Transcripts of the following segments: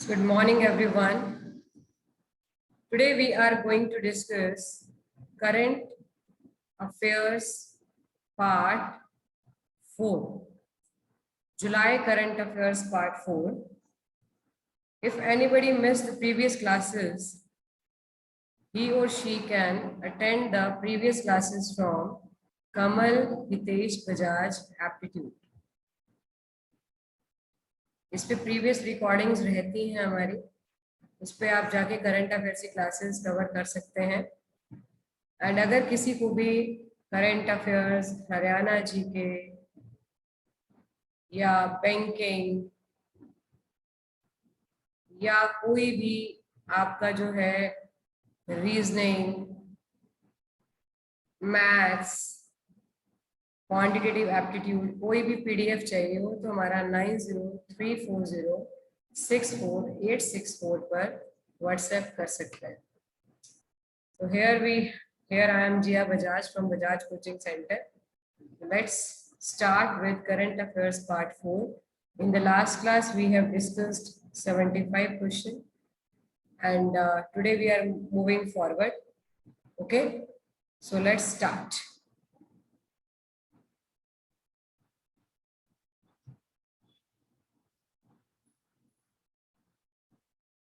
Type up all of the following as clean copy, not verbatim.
Good morning, everyone. Today we are going to discuss current affairs part 4. July current affairs part 4. If anybody missed the previous classes, he or she can attend the previous classes from Kamal Hitesh Bajaj Aptitude. इस पे previous recordings रहती हैं हमारी, उस पर आप जाके current affairs की क्लासेस कवर कर सकते हैं। एंड अगर किसी को भी करंट अफेयर्स हरियाणा जी के या बैंकिंग या कोई भी आपका जो है रीजनिंग, मैथ्स, क्वांटिटेटिव एप्टीट्यूड कोई भी पीडीएफ चाहिए हो तो हमारा 9034064864 पर व्हाट्सएप कर सकते हैं। So here I am Jia Bajaj from Bajaj Coaching Center. Let's start with current affairs part 4. In the last class we have discussed 75 questions and today we are moving forward. Okay, so let's start.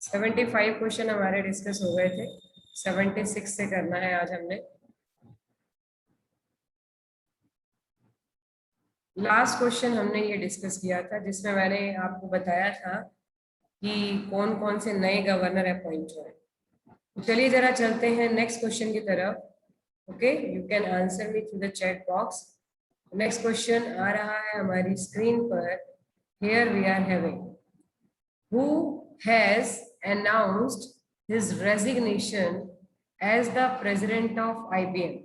$75 question हमारे discuss हो गए थे, 76 से करना है आज हमने। Last question हमने ये डिस्कस किया था जिसमें मैंने आपको बताया था कि कौन कौन से नए गवर्नर अपॉइंट हुए। तो चलिए जरा चलते हैं नेक्स्ट क्वेश्चन की तरफ। Okay, you can answer me through the chat box. Next question आ रहा है हमारी स्क्रीन पर। Here we are having, who has announced his resignation as the president of IBM.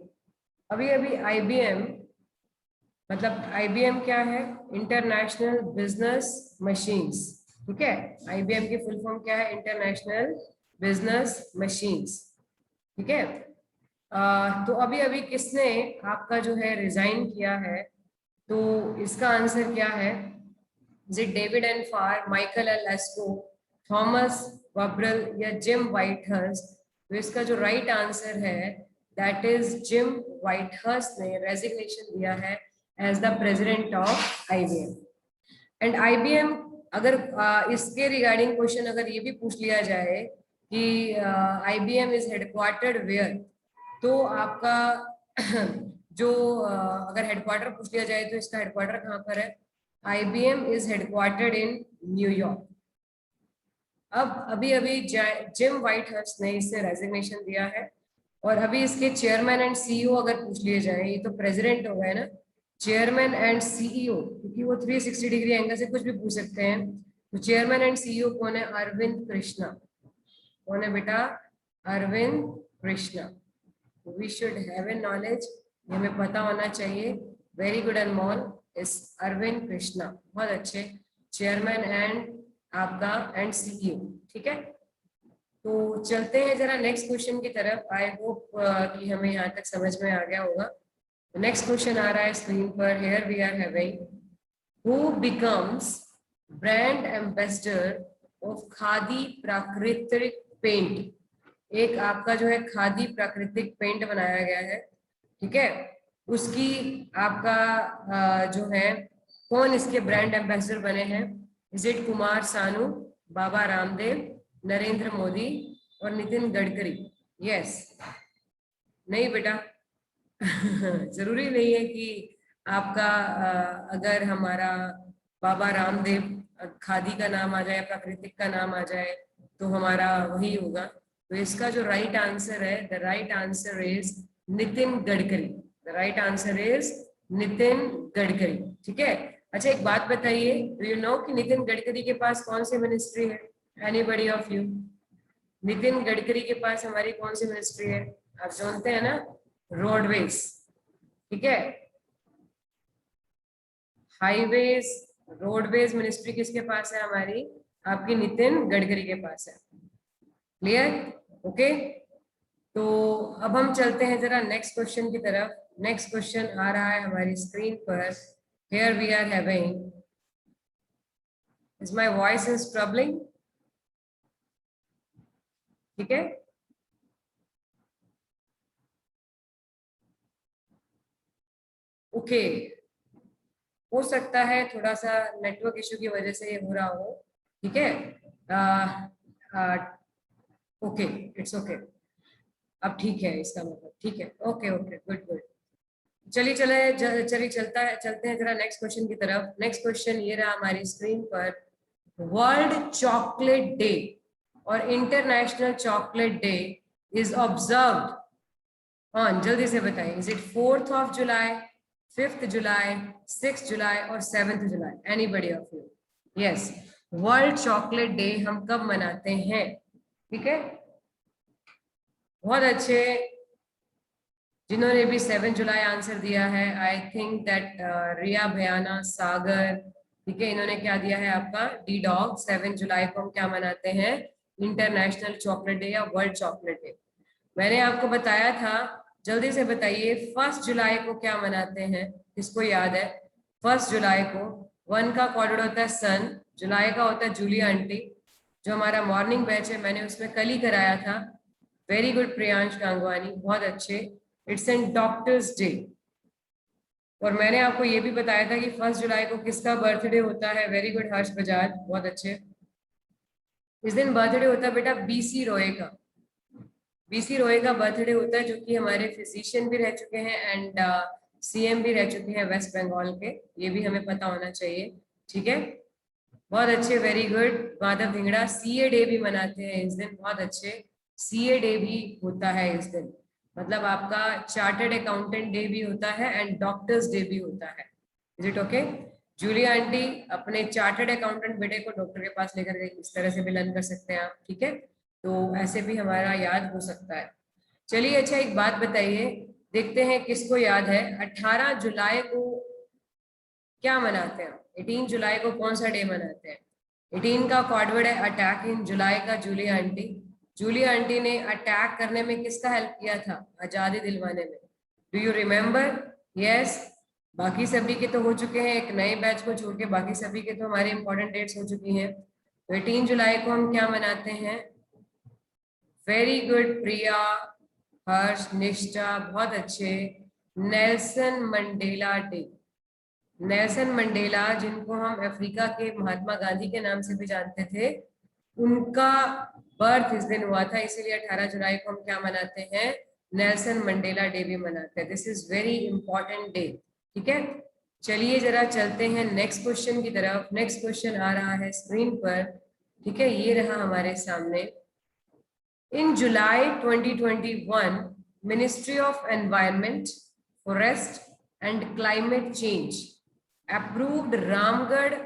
अभी IBM मतलब IBM क्या है? International business machines. ठीक है, IBM की फुल फॉर्म क्या है? International business machines. ठीक है, तो अभी किसने आपका जो है रिजाइन किया है? तो इसका आंसर क्या है? Is it David N Farr, Michael L Eskew, Thomas वब्रल या जिम व्हाइटहर्स्ट? तो इसका जो राइट आंसर है दैट इज जिम व्हाइटहर्स्ट ने रेजिग्नेशन दिया है as the president of IBM। And IBM अगर इसके रिगार्डिंग क्वेश्चन अगर ये भी पूछ लिया जाए कि IBM इज हेडक्वार्टर्ड वेयर, तो आपका जो अगर हेडक्वार्टर पूछ लिया जाए तो इसका हेडक्वार्टर कहाँ पर है? IBM is headquartered in New York. अब अभी जिम व्हाइटहर्स्ट ने इससे रेजिग्नेशन दिया है और अभी इसके चेयरमैन एंड CEO अगर पूछ लिए जाए, ये तो प्रेसिडेंट हो गए ना, चेयरमैन एंड CEO, क्योंकि वो 360 डिग्री एंगल से कुछ भी पूछ सकते हैं। तो चेयरमैन एंड CEO कौन है? अरविंद कृष्णा। कौन है बेटा? Arvind Krishna. We should have a knowledge, ये हमें पता होना चाहिए। Very good and mall is Arvind Krishna. बहुत अच्छे, चेयरमैन एंड आपका एंड CEO। ठीक है, तो चलते हैं जरा नेक्स्ट क्वेश्चन की तरफ। आई होप कि हमें यहाँ तक समझ में आ गया होगा। नेक्स्ट क्वेश्चन आ रहा है स्क्रीन पर। Here we are having, who becomes brand ambassador of Khadi Prakritik paint? एक आपका जो है खादी प्राकृतिक पेंट बनाया गया है। ठीक है, उसकी आपका जो है कौन इसके ब्रांड एम्बेसडर बने हैं? इज इट कुमार सानू, बाबा रामदेव, नरेंद्र मोदी और नितिन गडकरी? यस, नहीं बेटा जरूरी नहीं है कि आपका अगर हमारा बाबा रामदेव खादी का नाम आ जाए, प्राकृतिक का नाम आ जाए तो हमारा वही होगा। तो इसका जो राइट आंसर है, the right answer is Nitin Gadkari. The right answer is Nitin Gadkari. ठीक है, अच्छा एक बात बताइए, डू यू नो कि नितिन गडकरी के पास कौन सी मिनिस्ट्री है? Anybody of you? Nitin Gadkari के पास हमारी कौन सी मिनिस्ट्री है? आप जानते हैं ना, रोडवेज। ठीक है, हाईवेज, रोडवेज मिनिस्ट्री किसके पास है? हमारी आपकी नितिन गडकरी के पास है। क्लियर? ओके, तो अब हम चलते हैं जरा नेक्स्ट क्वेश्चन की तरफ। नेक्स्ट क्वेश्चन आ रहा है हमारी स्क्रीन पर। Here we are having, is my voice is troubling? ठीक है, ओके। हो सकता है थोड़ा सा नेटवर्क इशू की वजह से ये हो रहा हो, ठीक है। Okay, it's okay. अब ठीक है, इसका मतलब ठीक है, ओके ओके, गुड गुड। चलिए चलिए चलते हैं जरा नेक्स्ट क्वेश्चन की तरफ। नेक्स्ट क्वेश्चन ये रहा हमारी स्क्रीन पर। वर्ल्ड चॉकलेट डे और international chocolate day is observed on, जल्दी से बताइए, is it 4th of July, 5th July, 6th July और 7th July? Anybody of you? Yes, world chocolate day हम कब मनाते हैं? ठीक है, बहुत अच्छे। जिन्होंने भी 7 जुलाई आंसर दिया है, आई थिंक दैट रिया, भयाना, सागर, ठीक है, इन्होंने क्या दिया है आपका डी डॉग। 7 जुलाई को हम क्या मनाते हैं? इंटरनेशनल चॉकलेट डे या वर्ल्ड चॉकलेट डे। मैंने आपको बताया था, जल्दी से बताइए 1 जुलाई को क्या मनाते हैं? किसको याद है? 1 जुलाई को 1 का कोडेड होता है सन, जुलाई का होता है जूलिया आंटी। जो हमारा मॉर्निंग बैच है मैंने उसमें कल ही कराया था। वेरी गुड प्रियांश गांगवानी, बहुत अच्छे। It's an doctors day. और मैंने आपको ये भी बताया था कि 1 जुलाई को किसका बर्थडे होता है? वेरी गुड हर्ष बजाज, बहुत अच्छे। इस दिन बर्थडे होता है बेटा बीसी रॉय का। बीसी रॉय का बर्थडे होता है, जो कि हमारे फिजिशियन भी रह चुके हैं एंड सीएम भी रह चुके हैं वेस्ट बंगाल के। ये भी हमें पता होना चाहिए, ठीक है। बहुत अच्छे, very good Madhav Dhingra. CA day भी मनाते हैं इस दिन, बहुत अच्छे। सीए डे भी होता है इस दिन, मतलब आपका चार्टर्ड अकाउंटेंट डे भी होता है एंड डॉक्टर्स डे भी होता है। Is it okay? Julia aunty अपने चार्टर्ड अकाउंटेंट बेटे को डॉक्टर के पास लेकर गई, इस तरह से भी लर्न कर सकते हैं आप, ठीक है। तो ऐसे भी हमारा याद हो सकता है। चलिए अच्छा, एक बात बताइए, देखते हैं किसको याद है। 18 जुलाई को क्या मनाते हैं? 18 जुलाई को कौन सा डे मनाते हैं? 18 का कॉर्डवर्ड है अटैक, इन जुलाई का जूलिया आंटी। जूलिया आंटी ने अटैक करने में किसका हेल्प किया था आजादी दिलवाने में? Do you remember? यस। बाकी सभी के तो हो चुके हैं, एक नए बैच को छोड़ के बाकी सभी के तो हमारे इंपॉर्टेंट डेट्स हो चुकी हैं। तो 18 जुलाई को हम क्या मनाते हैं? वेरी गुड प्रिया, हर्ष, निष्ठा, बहुत अच्छे। Nelson Mandela day. Nelson Mandela, जिनको हम अफ्रीका के महात्मा गांधी के नाम से भी जानते थे, उनका बर्थ इस दिन हुआ था, इसीलिए 18 जुलाई को हम क्या मनाते हैं? नेल्सन मंडेला डे भी मनाते हैं। This is very important day, ठीक है। चलिए जरा चलते हैं नेक्स्ट क्वेश्चन की तरफ। नेक्स्ट क्वेश्चन आ रहा है स्क्रीन पर, ठीक है, ये रहा हमारे सामने। In July 2021, Ministry of Environment, Forest and Climate Change approved Ramgarh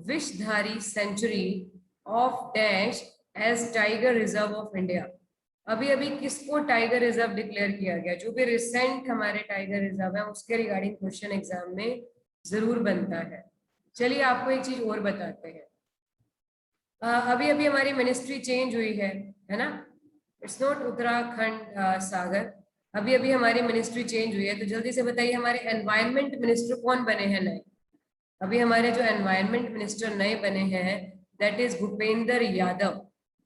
Vishdhari Sanctuary of Dash as Tiger Reserve of India. अभी अभी किसको टाइगर रिजर्व डिक्लेयर किया गया? जो भी रिसेंट हमारे टाइगर रिजर्व है उसके रिगार्डिंग क्वेश्चन एग्जाम में जरूर बनता है। चलिए आपको एक चीज और बताते हैं। अभी अभी हमारी मिनिस्ट्री चेंज हुई है ना? इट्स नॉट उत्तराखंड सागर। अभी अभी हमारी मिनिस्ट्री चेंज हुई है, तो जल्दी से बताइए हमारे एनवायरमेंट मिनिस्टर कौन बने हैं नए? अभी हमारे जो एनवायरमेंट मिनिस्टर नए बने हैं that is Bhupendra Yadav.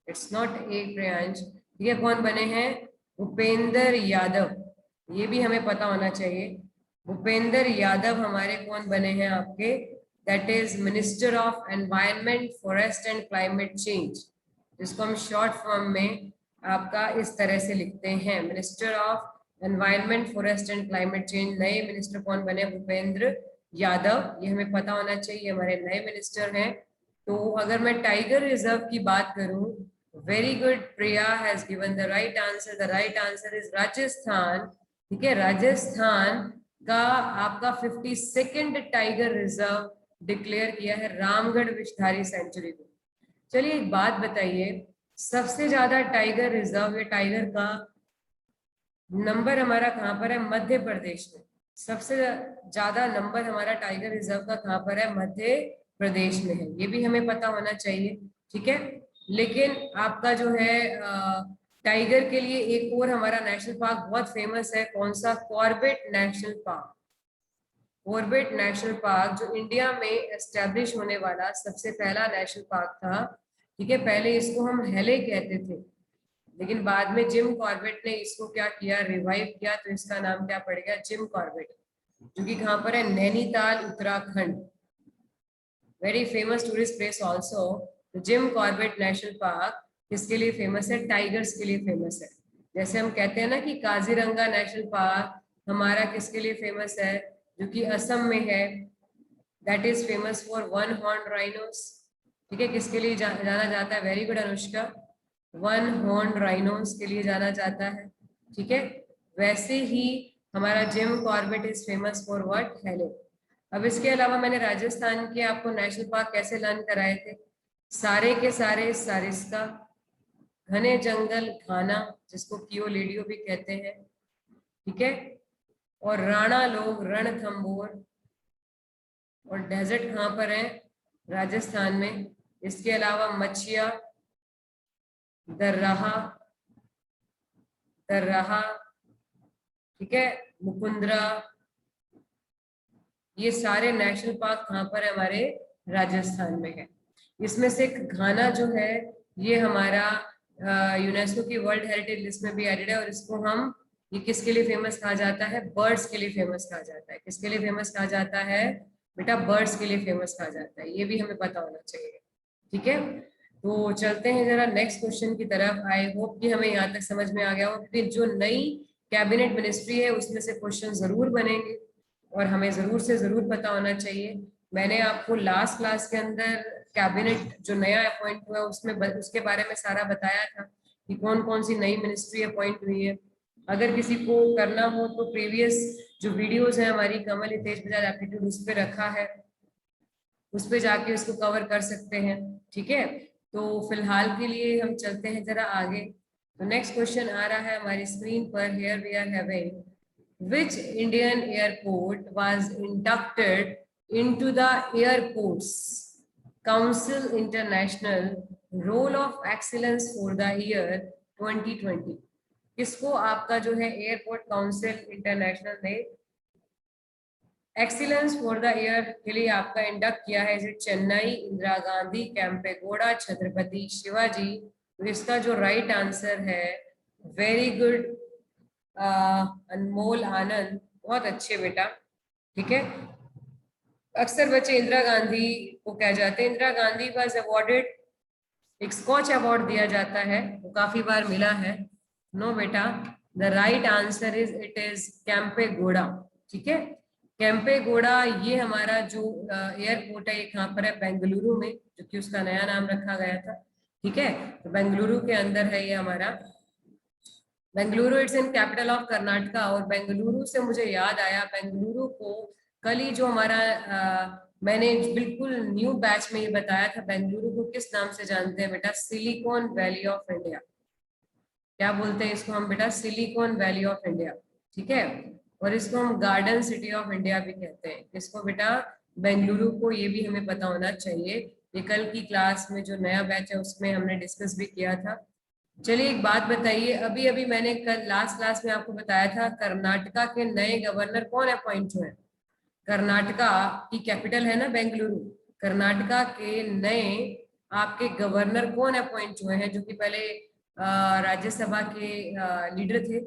It's not a Priyansh, ये कौन बने हैं? भूपेंद्र यादव। ये भी हमें पता होना चाहिए। भूपेंद्र यादव हमारे कौन बने हैं आपके? That is minister of environment, forest and climate change, जिसको हम शॉर्ट फॉर्म में आपका इस तरह से लिखते हैं, minister of environment, forest and climate change. नए मिनिस्टर कौन बने? भूपेंद्र यादव। ये हमें पता होना चाहिए, हमारे नए मिनिस्टर हैं। तो अगर मैं टाइगर रिजर्व की बात करूं, very good, Priya has given the right answer. The right answer is Rajasthan, ठीक है। राजस्थान का आपका 52nd टाइगर रिजर्व डिक्लेयर किया है रामगढ़ विषधारी सेंचुरी को। चलिए एक बात बताइए, सबसे ज्यादा टाइगर रिजर्व या टाइगर का नंबर हमारा कहाँ पर है? मध्य प्रदेश में। सबसे ज्यादा नंबर हमारा टाइगर रिजर्व का कहाँ पर है? मध्य प्रदेश में है। ये भी हमें पता होना चाहिए, ठीक है। लेकिन आपका जो है टाइगर के लिए एक और हमारा नेशनल पार्क बहुत फेमस है, कौन सा? Corbett national park. Corbett national park जो इंडिया में एस्टेब्लिश होने वाला सबसे पहला नेशनल पार्क था, ठीक है। पहले इसको हम हेले कहते थे, लेकिन बाद में जिम कॉर्बेट ने इसको क्या किया, रिवाइव किया, तो इसका नाम क्या पड़ गया, जिम कॉर्बेट, जो कि कहाँ पर है, Nainital Uttarakhand. Very famous tourist place also. Jim Corbett national park किसके लिए फेमस है, टाइगर्स के लिए फेमस है। जैसे हम कहते हैं ना कि काजीरंगा नेशनल पार्क हमारा किसके लिए फेमस है, जो कि असम में है, that is famous for one horn rhinos. ठीक है, किसके लिए जाना जाता है, very good Anushka, one horn rhinos के लिए जाना जाता है। ठीक है, वैसे ही हमारा Jim Corbett is famous for what, हेले। अब इसके अलावा मैंने राजस्थान के आपको नेशनल पार्क कैसे लर्न कराए थे, सारे के सारे सारिस्का, घने जंगल घाना, जिसको कियो लेडियो भी कहते हैं। ठीक है, और राणा लोग रणथंबोर, और डेजर्ट कहाँ पर है, राजस्थान में। इसके अलावा मछिया, दर्राहा, दर्राहा, ठीक है, मुकुंदरा, ये सारे नेशनल पार्क कहाँ पर है, हमारे राजस्थान में है। इसमें से घाना जो है ये हमारा यूनेस्को की वर्ल्ड हेरिटेज लिस्ट में भी एडेड है, और इसको हम, ये किसके लिए फेमस कहा जाता है, बर्ड्स के लिए फेमस कहा जाता है। किसके लिए फेमस कहा जाता है बेटा, बर्ड्स के लिए फेमस कहा जाता है, ये भी हमें पता होना चाहिए। ठीक है, तो चलते हैं जरा नेक्स्ट क्वेश्चन की तरफ। आई होप कि हमें यहाँ तक समझ में आ गया हो, क्योंकि जो नई कैबिनेट मिनिस्ट्री है उसमें से क्वेश्चन जरूर बनेंगे और हमें जरूर से जरूर पता होना चाहिए। मैंने आपको लास्ट क्लास के अंदर कैबिनेट जो नया अपॉइंट हुआ उसमें उसके बारे में सारा बताया था कि कौन कौन सी नई मिनिस्ट्री अपॉइंट हुई है। अगर किसी को करना हो तो प्रीवियस जो वीडियोस है हमारी कमल हितेश बजाज एप्टीट्यूड उस पर रखा है, उस पर जाके उसको कवर कर सकते हैं। ठीक है, तो फिलहाल के लिए हम चलते हैं जरा आगे। तो नेक्स्ट क्वेश्चन आ रहा है हमारी स्क्रीन पर, here we are having, which Indian airport was inducted into the Airports Council International Role of Excellence for the year 2020? किसको आपका जो है एयरपोर्ट काउंसिल इंटरनेशनल ने एक्सीलेंस फॉर द ईयर के लिए आपका इंडक्ट किया है? इसे चेन्नई, इंदिरा गांधी, कैंपेगौड़ा, छत्रपति शिवाजी? तो इसका जो राइट आंसर है, वेरी गुड अनमोल आनंद, बहुत अच्छे बेटा। ठीक है, अक्सर बच्चे इंदिरा गांधी को कह जाते हैं, इंदिरा गांधी वाज अवॉर्डेड, एक स्कॉच अवार्ड दिया जाता है, वो काफी बार मिला है। नो बेटा, the right answer is, it is Kempegowda. ठीक है, कैंपेगौड़ा ये हमारा जो एयरपोर्ट है ये कहाँ पर है, बेंगलुरु में, जो कि उसका नया नाम रखा गया था। ठीक है, तो बेंगलुरु के अंदर है ये हमारा Bengaluru, it's in capital of Karnataka. और बेंगलुरु से मुझे याद आया, बेंगलुरु को कल ही जो हमारा मैंने बिल्कुल न्यू बैच में ये बताया था, बेंगलुरु को किस नाम से जानते हैं बेटा, सिलिकॉन वैली ऑफ इंडिया। क्या बोलते हैं इसको हम बेटा, सिलिकॉन वैली ऑफ इंडिया। ठीक है, और इसको हम गार्डन सिटी ऑफ इंडिया भी कहते हैं। इसको बेटा बेंगलुरु को, ये भी हमें पता होना चाहिए। ये कल की क्लास में जो नया बैच है उसमें हमने डिस्कस भी किया था। चलिए एक बात बताइए, अभी अभी मैंने कल लास्ट क्लास में आपको बताया था कर्नाटका के नए गवर्नर कौन अपॉइंट हुए हैं। कर्नाटका की कैपिटल है ना बेंगलुरु, कर्नाटका के नए आपके गवर्नर कौन अपॉइंट हुए हैं, जो कि पहले राज्यसभा के लीडर थे।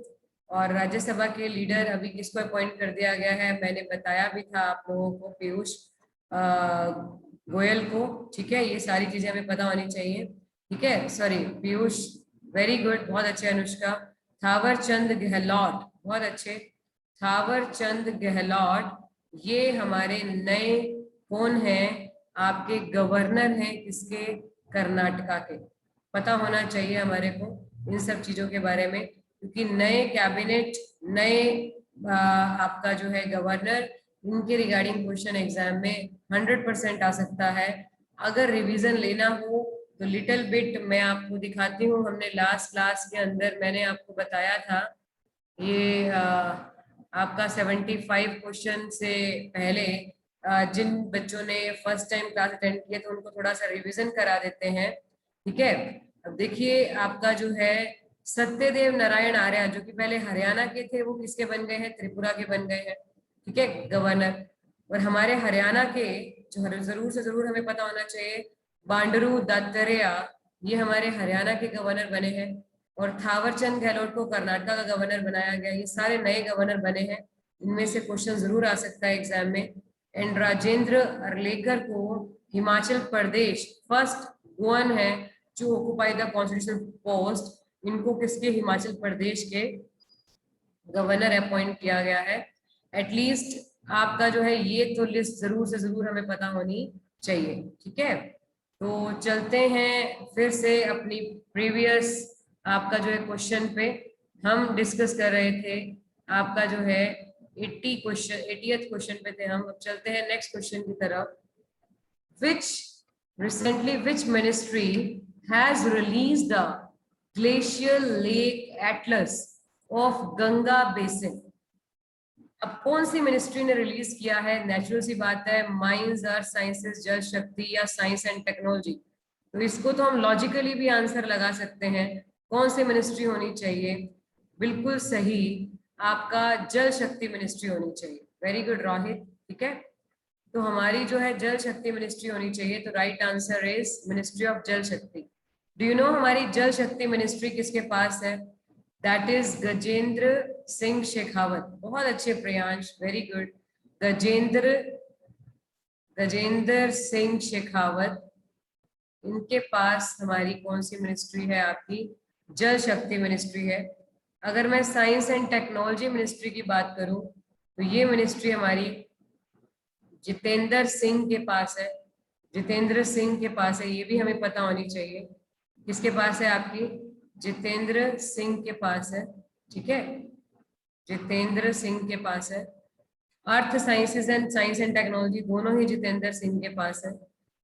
और राज्यसभा के लीडर अभी किसको अपॉइंट कर दिया गया है, मैंने बताया भी था आप लोगों को, पीयूष गोयल को। ठीक है, ये सारी चीजें हमें पता होनी चाहिए। ठीक है, सॉरी पीयूष, वेरी गुड, बहुत अच्छे अनुष्का। थावर चंद गहलोत, बहुत अच्छे, थावर चंद गहलोत ये हमारे नए कौन हैं, आपके गवर्नर हैं, किसके, कर्नाटका के। पता होना चाहिए हमारे को इन सब चीजों के बारे में, क्योंकि नए कैबिनेट, नए आपका जो है गवर्नर, इनके रिगार्डिंग क्वेश्चन एग्जाम में 100% आ सकता है। अगर रिवीजन लेना हो तो लिटिल बिट मैं आपको दिखाती हूँ। हमने लास्ट क्लास के अंदर मैंने आपको बताया था, ये आपका 75 क्वेश्चन से पहले जिन बच्चों ने फर्स्ट टाइम क्लास अटेंड किया तो उनको थोड़ा सा रिवीजन करा देते हैं। ठीक है, अब देखिए आपका जो है सत्यदेव नारायण आर्य, जो कि पहले हरियाणा के थे, वो किसके बन गए हैं, त्रिपुरा के बन गए हैं। ठीक है, गवर्नर। और हमारे हरियाणा के जो जरूर से जरूर हमें पता होना चाहिए, बांडरू दत्तात्रेय, ये हमारे हरियाणा के गवर्नर बने हैं। और थावरचंद गहलोत को कर्नाटका का गवर्नर बनाया गया। ये सारे नए गवर्नर बने हैं, इनमें से क्वेश्चन जरूर आ सकता है एग्जाम में। एंड राजेंद्र अर्लेकर को हिमाचल प्रदेश फर्स्ट गोवन है जो ऑक्यूपाई द कॉन्स्टिट्यूशनल पोस्ट, इनको किसके हिमाचल प्रदेश के गवर्नर अपॉइंट किया गया है। एटलीस्ट आपका जो है ये तो लिस्ट जरूर से जरूर हमें पता होनी चाहिए, ठीक है। तो चलते हैं फिर से अपनी प्रीवियस आपका जो है क्वेश्चन पे। हम डिस्कस कर रहे थे आपका जो है 80th क्वेश्चन पे थे हम। अब चलते हैं नेक्स्ट क्वेश्चन की तरफ। which ministry has released the glacial lake atlas of Ganga basin? अब कौन सी मिनिस्ट्री ने रिलीज किया है? नेचुरल सी बात है, माइंस, अर्थ साइंसेस, जल शक्ति या साइंस एंड टेक्नोलॉजी। तो इसको तो हम लॉजिकली भी आंसर लगा सकते हैं, कौन सी मिनिस्ट्री होनी चाहिए? बिल्कुल सही, आपका जल शक्ति मिनिस्ट्री होनी चाहिए। वेरी गुड रोहित, ठीक है। तो हमारी जो है जल शक्ति मिनिस्ट्री होनी चाहिए। तो right answer is ministry of जल शक्ति। डू यू नो हमारी जल शक्ति मिनिस्ट्री किसके पास है? That is Gajendra Singh Shekhawat. बहुत अच्छे प्रियांश, वेरी गुड। गजेंद्र सिंह शेखावत, इनके पास हमारी कौन सी मिनिस्ट्री है? आपकी जल शक्ति मिनिस्ट्री है। अगर मैं साइंस एंड टेक्नोलॉजी मिनिस्ट्री की बात करूं तो ये मिनिस्ट्री हमारी जितेंद्र सिंह के पास है। जितेंद्र सिंह के पास है, ये भी हमें पता होनी चाहिए। किसके पास है? आपकी जितेंद्र सिंह के पास है, ठीक है। जितेंद्र सिंह के पास है। अर्थ sciences and science and technology दोनों ही जितेंद्र सिंह के पास है।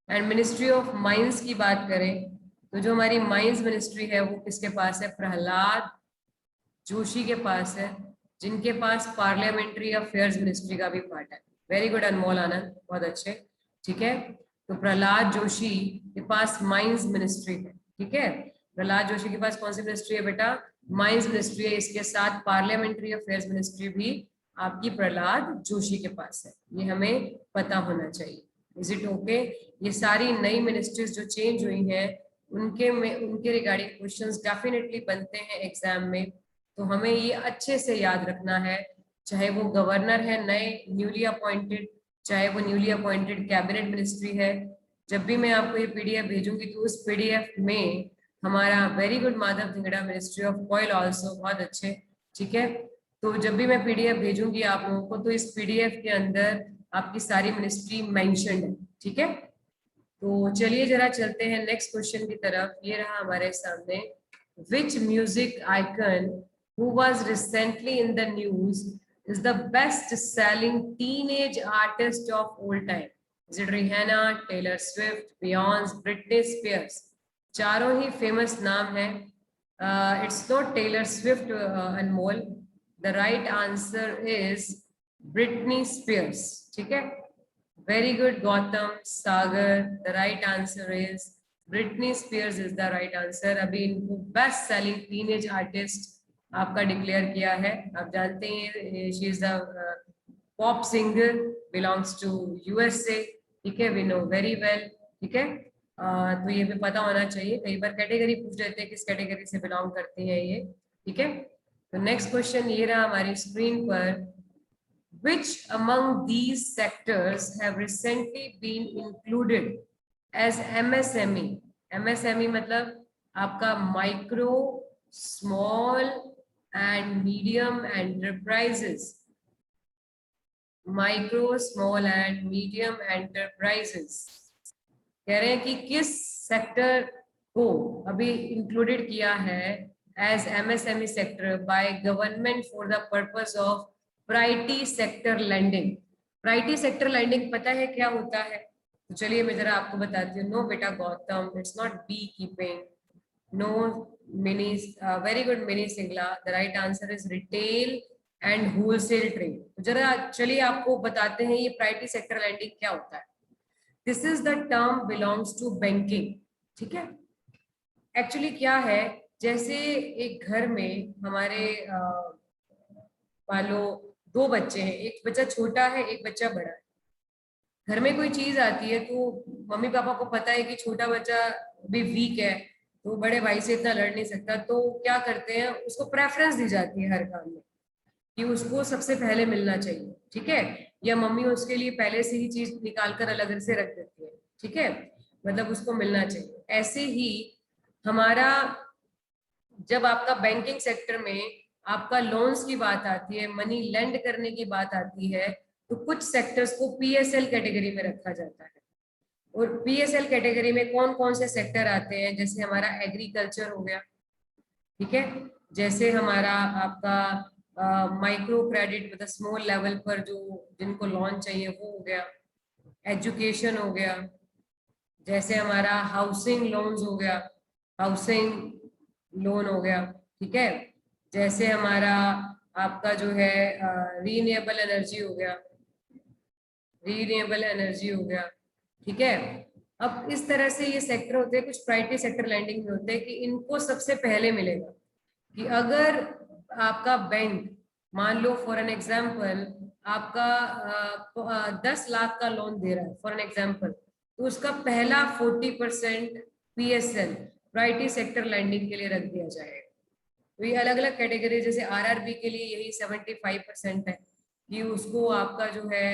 एंड मिनिस्ट्री ऑफ माइंस की बात करें तो जो हमारी माइंस मिनिस्ट्री है वो किसके पास है? प्रहलाद जोशी के पास है, जिनके पास पार्लियामेंट्री अफेयर्स मिनिस्ट्री का भी पार्ट है। वेरी गुड अनमोल आनंद, बहुत अच्छे, ठीक है। तो प्रहलाद जोशी के पास माइंस मिनिस्ट्री है, ठीक है। प्रहलाद जोशी के पास कौन सी मिनिस्ट्री है बेटा? माइंस मिनिस्ट्री है। इसके साथ पार्लियामेंट्री अफेयर्स मिनिस्ट्री भी आपकी प्रहलाद जोशी के पास है, ये हमें पता होना चाहिए। Is it okay? ये सारी नई मिनिस्ट्रीज जो चेंज हुई हैं उनके रिगार्डिंग क्वेश्चंस डेफिनेटली बनते हैं एग्जाम में। तो हमें ये अच्छे से याद रखना है, चाहे वो गवर्नर है नए न्यूली अपॉइंटेड, चाहे वो न्यूली अपॉइंटेड कैबिनेट मिनिस्ट्री है। जब भी मैं आपको ये पीडीएफ भेजूंगी तो उस पीडीएफ में हमारा very good Madhav Dhingra ministry of oil also, बहुत अच्छे, ठीक है। तो जब भी मैं पीडीएफ भेजूंगी आप लोगों को तो इस पीडीएफ के अंदर आपकी सारी मिनिस्ट्री मेंशन्ड है, ठीक है। तो चलिए जरा चलते हैं नेक्स्ट क्वेश्चन की तरफ। ये रहा हमारे सामने। Which music icon who was recently in the news is the best selling teenage artist of all time? Is it Rihanna, Taylor Swift, Beyonce, Britney Spears? चारों ही फेमस नाम है। It's not Taylor Swift, Anmol. The right answer is Britney Spears, ठीक है। Very good Gautam, Sagar, the right answer is Britney Spears is the right answer। अभी इनको best selling teenage artist आपका declare किया है। आप जानते हैं she is the pop singer, belongs to USA, ठीक है। वी नो वेरी वेल, ठीक है। तो ये भी पता होना चाहिए। कई बार कैटेगरी पूछ देते हैं किस कैटेगरी से बिलोंग करती हैं ये, ठीक है। तो नेक्स्ट क्वेश्चन ये रहा हमारी स्क्रीन पर। Which among these sectors have recently been included as MSME? MSME मतलब आपका micro small and medium enterprises. Micro small and medium enterprises कह रहे हैं कि किस सेक्टर को अभी इंक्लूडेड किया है as MSME sector by government for the purpose of priority sector lending. Priority sector lending पता है क्या होता है? तो चलिए मैं जरा आपको बताती हूँ। नो बेटा Gautam, it's not beekeeping, no Mini, very good Mini Singla. The right answer is retail and wholesale trade. तो जरा चलिए आपको बताते हैं ये प्रायोरिटी सेक्टर लैंडिंग क्या होता है। This is the term belongs to banking, ठीक है। एक्चुअली क्या है, जैसे एक घर में हमारे मान लो दो बच्चे हैं, एक बच्चा छोटा है एक बच्चा बड़ा है। घर में कोई चीज आती है तो मम्मी पापा को पता है कि छोटा बच्चा भी वीक है तो बड़े भाई से इतना लड़ नहीं सकता, तो क्या करते हैं, उसको प्रेफरेंस दी जाती है हर काम में कि उसको सबसे पहले मिलना चाहिए, ठीक है। या मम्मी उसके लिए पहले से ही चीज निकाल कर अलग से रख देती है, ठीक है, मतलब उसको मिलना चाहिए। ऐसे ही हमारा जब आपका बैंकिंग सेक्टर में आपका लोन्स की बात आती है, मनी लेंड करने की बात आती है, तो कुछ सेक्टर्स को पीएसएल कैटेगरी में रखा जाता है। और पीएसएल कैटेगरी में कौन कौन से सेक्टर आते हैं, जैसे हमारा एग्रीकल्चर हो गया, ठीक है, जैसे हमारा आपका माइक्रो क्रेडिट मतलब स्मॉल लेवल पर जो जिनको लोन चाहिए वो हो गया, एजुकेशन हो गया, जैसे हमारा हाउसिंग लोन्स हो गया, हाउसिंग लोन हो गया, ठीक है, जैसे हमारा आपका जो है रीन्यूएबल एनर्जी हो गया, रीन्यूएबल एनर्जी हो गया, ठीक है। अब इस तरह से ये सेक्टर होते हैं, कुछ प्राइवेट सेक्टर लैंडिंग में होते हैं कि इनको सबसे पहले मिलेगा कि अगर आपका बैंक मान लो फॉर एन एग्जाम्पल आपका 10 लाख का लोन दे रहा है फॉर एन एग्जाम्पल, तो उसका पहला 40% पीएसएल प्राइवेट सेक्टर लैंडिंग के लिए रख दिया जाएगा। तो ये अलग अलग कैटेगरी, जैसे आरआरबी के लिए यही 75% है कि उसको आपका जो है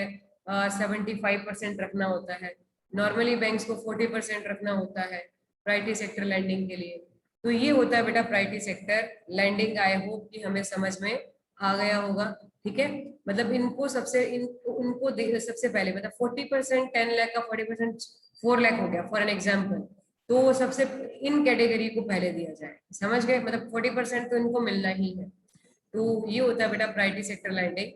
75% रखना होता है। नॉर्मली बैंक्स को 40% रखना होता है प्राइवेट सेक्टर लैंडिंग के लिए। तो ये होता है बेटा private sector lending. I hope कि हमें समझ में आ गया होगा, ठीक है। मतलब इनको सबसे उनको सबसे पहले मतलब 40% 10 लाख का 40% 4 लाख हो गया फॉर एन एग्जाम्पल, तो सबसे इन कैटेगरी को पहले दिया जाए, समझ गए, मतलब 40% तो इनको मिलना ही है। तो ये होता है बेटा प्राइवेट सेक्टर लैंडिंग।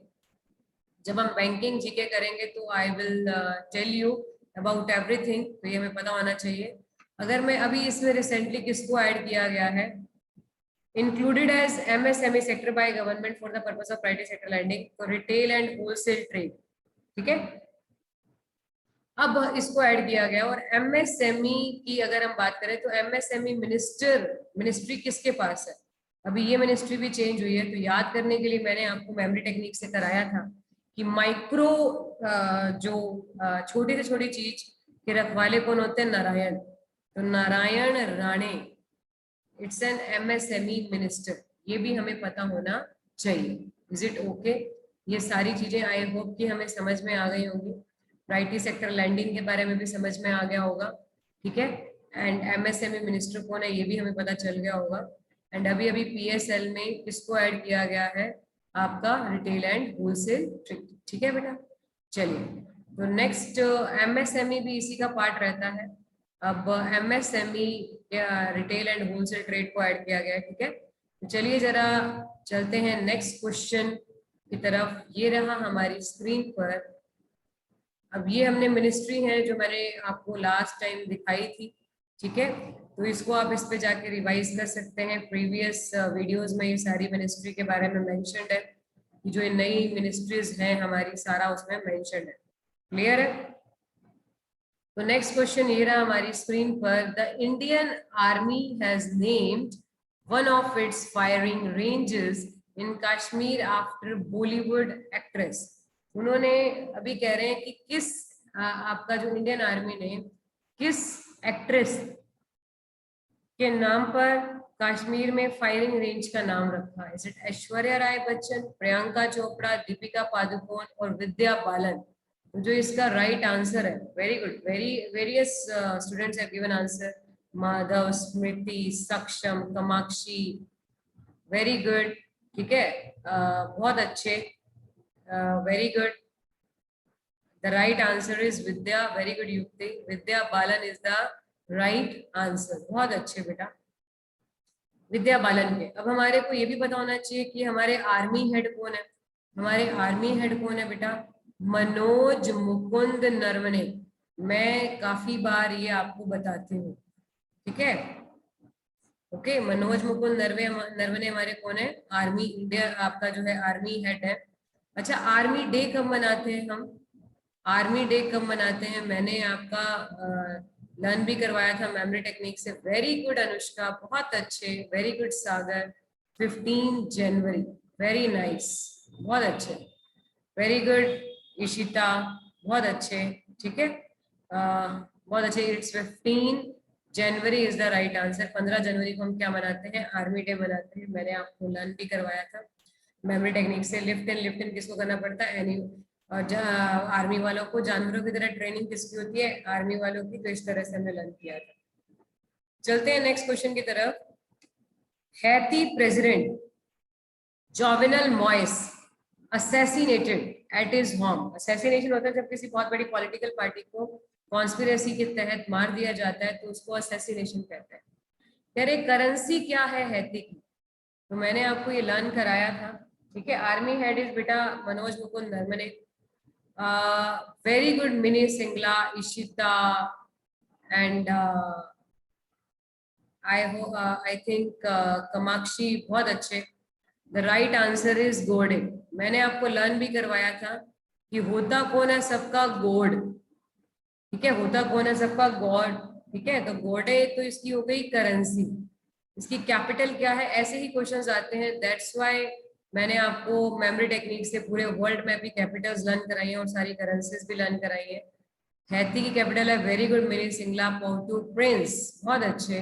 जब हम बैंकिंग जीके करेंगे तो I will tell you about everything, तो ये हमें पता होना चाहिए। अगर मैं अभी इसमें रिसेंटली किसको ऐड किया गया है, included as MSME sector by government for the purpose of private sector lending for retail and wholesale trade, ठीक है। अब इसको ऐड किया गया। और एमएसएमई की अगर हम बात करें तो एमएसएमई मिनिस्ट्री किसके पास है, अभी ये मिनिस्ट्री भी चेंज हुई है, तो याद करने के लिए मैंने आपको मेमोरी टेक्निक से कराया था कि माइक्रो जो छोटी से छोटी चीज के रखवाले कौन होते हैं, नारायण। तो Narayan Rane it's an MSME minister, ये भी हमें पता होना चाहिए। Is it okay? ये सारी चीजें आई होप कि हमें समझ में आ गई होंगी। प्राइवेट सेक्टर लैंडिंग के बारे में भी समझ में आ गया होगा, ठीक है। एंड एमएसएमई मिनिस्टर कौन है ये भी हमें पता चल गया होगा। एंड अभी अभी पीएसएल में किसको ऐड किया गया है, आपका रिटेल एंड होलसेल ट्रेड, ठीक है बेटा। चलिए, तो नेक्स्ट एमएसएमई भी इसी का पार्ट रहता है। अब MSME retail and wholesale trade को ऐड किया गया है, ठीक है। तो चलिए जरा चलते हैं नेक्स्ट क्वेश्चन की तरफ। ये रहा हमारी स्क्रीन पर। अब ये हमने मिनिस्ट्री है जो मैंने आपको लास्ट टाइम दिखाई थी, ठीक है। तो इसको आप इस पे जाके रिवाइज कर सकते हैं। प्रीवियस वीडियोस में ये सारी मिनिस्ट्री के बारे में मेंशन्ड है कि जो ये नई मिनिस्ट्रीज हैं हमारी, सारा उसमें मेंशन्ड है। क्लियर है? तो नेक्स्ट क्वेश्चन ये रहा हमारी स्क्रीन पर। The Indian army has named one of its firing ranges in Kashmir after Bollywood actress. उन्होंने अभी कह रहे हैं कि किस आपका जो इंडियन आर्मी ने किस एक्ट्रेस के नाम पर कश्मीर में फायरिंग रेंज का नाम रखा। इज इट ऐश्वर्या राय बच्चन, प्रियंका चोपड़ा, दीपिका पादुकोण और विद्या बालन? तो जो इसका राइट आंसर है, very good, various students have given answer. Madhav, Smriti, Saksham, Kamakshi, very good, ठीक है, बहुत अच्छे, very good. The right answer is Vidya, very good Yukti, Vidya Balan is the right answer. बहुत अच्छे बेटा, विद्या बालन के। अब हमारे को ये भी पता होना चाहिए कि हमारे आर्मी हेड कौन है। हमारे आर्मी हेड कौन है बेटा? मनोज मुकुंद नरवणे। मैं काफी बार ये आपको बताती हूँ, ठीक है। ओके, मनोज मुकुंद नरवणे हमारे कौन है? आर्मी इंडिया आपका जो है आर्मी हेड है। अच्छा, आर्मी डे कब मनाते हैं हम? आर्मी डे कब मनाते हैं? मैंने आपका लर्न भी करवाया था मेमोरी टेक्निक से। वेरी गुड अनुष्का, बहुत अच्छे, वेरी गुड सागर, 15 जनवरी, वेरी नाइस, बहुत अच्छे, वेरी गुड इशिता, बहुत अच्छे, ठीक है, बहुत अच्छे। It's 15 January is the right answer. 15 जनवरी को हम क्या मनाते हैं? आर्मी डे मनाते हैं। मैंने आपको लर्न भी करवाया था मेमोरी टेक्निक से। लिफ्ट इन किसको करना पड़ता है? एनी। और आर्मी वालों को जानवरों की तरह ट्रेनिंग किसकी होती है? आर्मी वालों की। तो इस तरह से हमने लर्न किया था। चलते हैं नेक्स्ट क्वेश्चन की तरफ। Haiti president Jovenel मॉइस assassinated at his home। assassination होता है जब किसी बहुत बड़ी पॉलिटिकल पार्टी को कॉन्स्पिरेसी के तहत मार दिया जाता है, तो उसको assassination कहते हैं। कह रहे करेंसी क्या है हैती की? तो मैंने आपको ये लर्न कराया था, ठीक है। आर्मी हेड इज बेटा Manoj Mukund Naravane. Very good Mini Singla, Ishita and I think Kamakshi, बहुत अच्छे। द राइट आंसर इज गोडे। मैंने आपको लर्न भी करवाया था कि होता कौन है सबका? गॉड, ठीक है। होता कौन है सबका? गॉड, ठीक है। तो गोडे तो इसकी हो गई करेंसी। इसकी कैपिटल क्या है? ऐसे ही क्वेश्चंस आते हैं। दैट्स व्हाई मैंने आपको मेमोरी टेक्निक से पूरे वर्ल्ड में भी कैपिटल्स लर्न कराई हैं और सारी करेंसीज भी लर्न कराई है। हैती की कैपिटल है, very good Mini Singla, Port-au-Prince, बहुत अच्छे।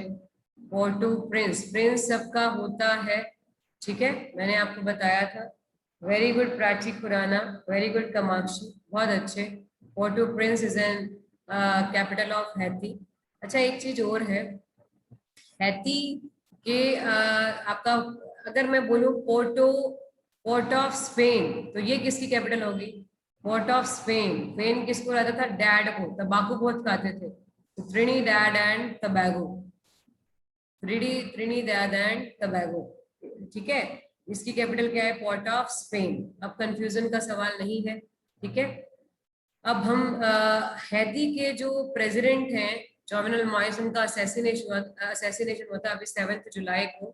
पोर्टो प्रिंस, प्रिंस सबका होता है, ठीक है, मैंने आपको बताया था। Very good Prachi Khurana, very good Kamakshi, बहुत अच्छे। Port-au-Prince is an capital of Haiti. अच्छा, एक चीज और है हैती के आपका, अगर मैं बोलूं पोर्ट ऑफ स्पेन, तो ये किसकी कैपिटल होगी? Port of Spain. स्पेन किसको रहता था? डैड को। तंबाकू बहुत खाते थे, तो ट्रिनिडैड एंड टबैगो। ट्रिनिडैड एंड टबैगो, ठीक है। इसकी कैपिटल क्या है? Port of Spain. अब कंफ्यूजन का सवाल नहीं है, ठीक है। अब हम हैती के जो प्रेसिडेंट हैं जोवेनल मॉइस, उनका असैसिनेशन होता है अभी 7 जुलाई को,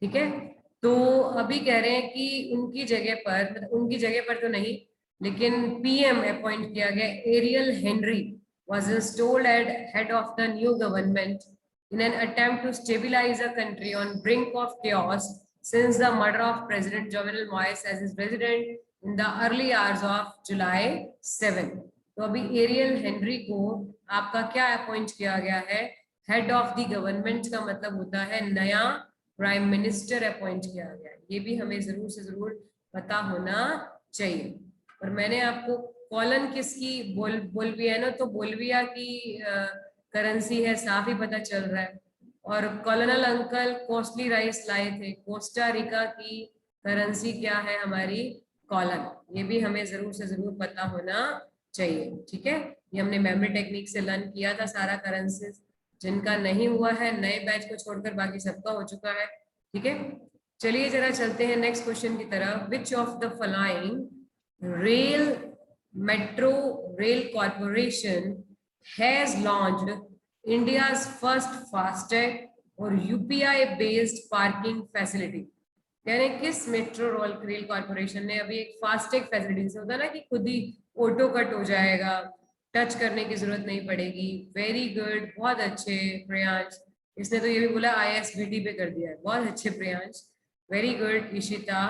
ठीक है। तो अभी कह रहे हैं कि उनकी जगह पर, मतलब उनकी जगह पर तो नहीं, लेकिन पीएम अपॉइंट किया गया aerial Henry was installed as head of the new government in an attempt to stabilize a country on brink of chaos since the murder of President Jovenel Moise as his president in the early hours of July 7। तो अभी aerial Henry को आपका क्या appoint किया गया है? Head of the government का मतलब होता है नया प्राइम मिनिस्टर अपॉइंट किया गया। ये भी हमें जरूर से जरूर पता होना चाहिए। और मैंने आपको कॉलन किसकी, बोल्वियानो, तो बोल्विया की करेंसी है, साफ ही पता चल रहा है। और कॉलोनल अंकल कॉस्टली राइस लाए थे। कोस्टा रिका की करेंसी क्या है? हमारी कॉलन। ये भी हमें जरूर से जरूर पता होना चाहिए, ठीक है। ये हमने मेमोरी टेक्निक से लर्न किया था सारा करेंसीज। जिनका नहीं हुआ है नए बैच को छोड़कर बाकी सबका हो चुका है, ठीक है। चलिए जरा चलते हैं नेक्स्ट क्वेश्चन की तरफ। विच of the following rail metro rail corporation has launched India's first FASTag और यूपीआई बेस्ड पार्किंग फैसिलिटी? यानी किस मेट्रो रेल कॉर्पोरेशन ने अभी एक फास्टैग फैसिलिटी, से होता है ना कि खुद ही ऑटो कट हो जाएगा, टच करने की जरूरत नहीं पड़ेगी। वेरी गुड, बहुत अच्छे प्रियांश। इसने तो ये भी बोला ISBT पे कर दिया है, बहुत अच्छे प्रियांश। वेरी गुड इशिता,